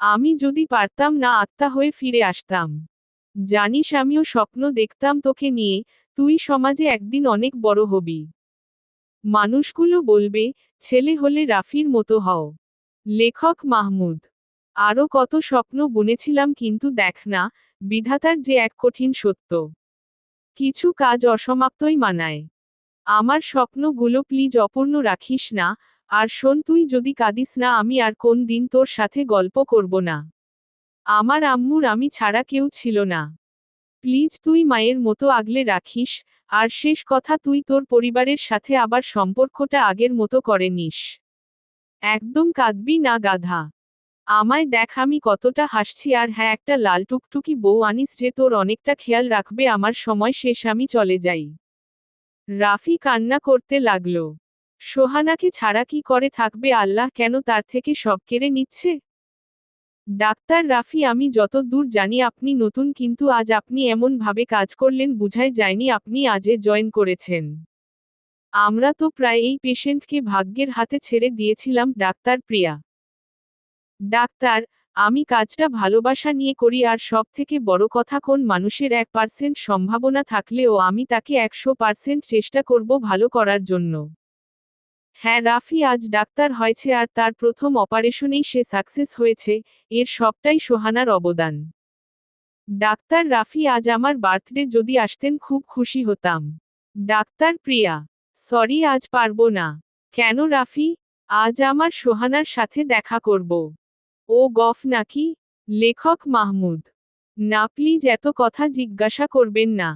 আমি যদি পারতাম না আত্মা হয়ে ফিরে আসতাম। জানিস আমিও স্বপ্ন দেখতাম তোকে নিয়ে, তুই সমাজে একদিন অনেক বড় হবি। মানুষগুলো বলবে, ছেলে হলে রাফির মতো হও। লেখক মাহমুদ। আরও কত স্বপ্ন বুনেছিলাম, কিন্তু দেখ না, বিধাতার যে এক কঠিন সত্য। কিছু কাজ অসমাপ্তই মানায়। আমার স্বপ্নগুলো প্লিজ অপূর্ণ রাখিস না। আর শোন, তুই যদি কাঁদিস না আমি আর কোন দিন তোর সাথে গল্প করব না। আমার আম্মুর আমি ছাড়া কেউ ছিল না। প্লিজ তুই মায়ের মতো আগলে রাখিস। আর শেষ কথা, তুই তোর পরিবারের সাথে আবার সম্পর্কটা আগের মতো করে নিস। একদম কাঁদবি না গাধা। আমায় দেখ আমি কতটা হাসছি, আর হ্যাঁ, একটা লাল টুকটুকি বউ আনিস যে তোর অনেকটা খেয়াল রাখবে। আমার সময় শেষ, আমি চলে যাই। রাফি কান্না করতে লাগলো। সোহানাকে ছাড়া কি করে থাকবে? আল্লাহ কেন তার থেকে সব কেড়ে নিচ্ছে? ডাক্তার রাফি, আমি যত দূর জানি আপনি নতুন, কিন্তু আজ আপনি এমন ভাবে কাজ করলেন, বুঝাই যায়নি আপনি আজে জয়েন করেছেন। আমরা তো প্রায় এই পেশেন্টকে ভাগ্যের হাতে ছেড়ে দিয়েছিলাম। ডাক্তার প্রিয়া। ডাক্তার, আমি কাজটা ভালোবাসা নিয়ে করি, আর সব থেকে বড় কথা, কোন মানুষের 1% সম্ভাবনা থাকলেও আমি তাকে 100% চেষ্টা করব ভালো করার জন্য। হ্যাঁ, রাফি আজ ডাক্তার হয়েছে আর তার প্রথম অপারেশনেই সে সাকসেস হয়েছে, এর সবটাই সোহানার অবদান। ডাক্তার রাফি, আজ আমার বার্থডে, যদি আসতেন খুব খুশি হতাম। ডাক্তার প্রিয়া। সরি, আজ পারবো না। কেন রাফি? আজ আমার সোহানার সাথে দেখা করব। ও গফ নাকি? লেখক মাহমুদ। না প্লিজ, এত কথা জিজ্ঞাসা করবেন না।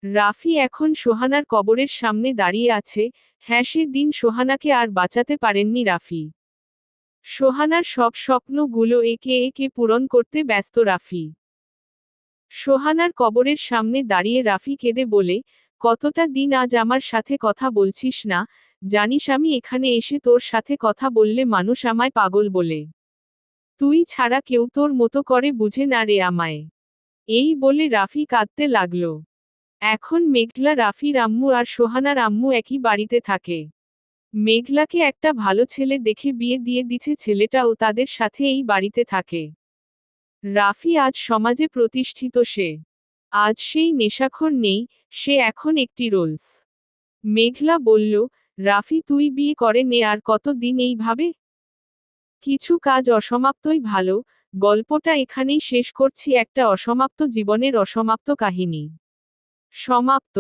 রাফি এখন সোহানার কবরের সামনে দাঁড়িয়ে আছে। হ্যাঁ, সে দিন সোহানাকে আর বাঁচাতে পারেননি রাফি। সোহানার সব স্বপ্নগুলো একে একে পূরণ করতে ব্যস্ত রাফি। সোহানার কবরের সামনে দাঁড়িয়ে রাফি কেঁদে বলে, কতটা দিন আজ আমার সাথে কথা বলছিস না, জানিস আমি এখানে এসে তোর সাথে কথা বললে মানুষ আমায় পাগল বলে। তুই ছাড়া কেউ তোর মতো করে বুঝে না রে আমায়। এই বলে রাফি কাঁদতে লাগল। এখন মেঘলা রাফির আম্মু আর সোহানার আম্মু একই বাড়িতে থাকে। মেঘলাকে একটা ভালো ছেলে দেখে বিয়ে দিয়ে দিছে, ছেলেটাও তাদের সাথে এই বাড়িতে থাকে। রাফি আজ সমাজে প্রতিষ্ঠিত সে। আজ সেই নেশাখোর নেই, সে এখন একটি রোলস। মেঘলা বলল, রাফি তুই বিয়ে করে নে, আর কত দিন এইভাবে? কিছু কাজ অসমাপ্তই ভালো। গল্পটা এখানেই শেষ করছি, একটা অসমাপ্ত জীবনের অসমাপ্ত কাহিনী। সমাপ্ত।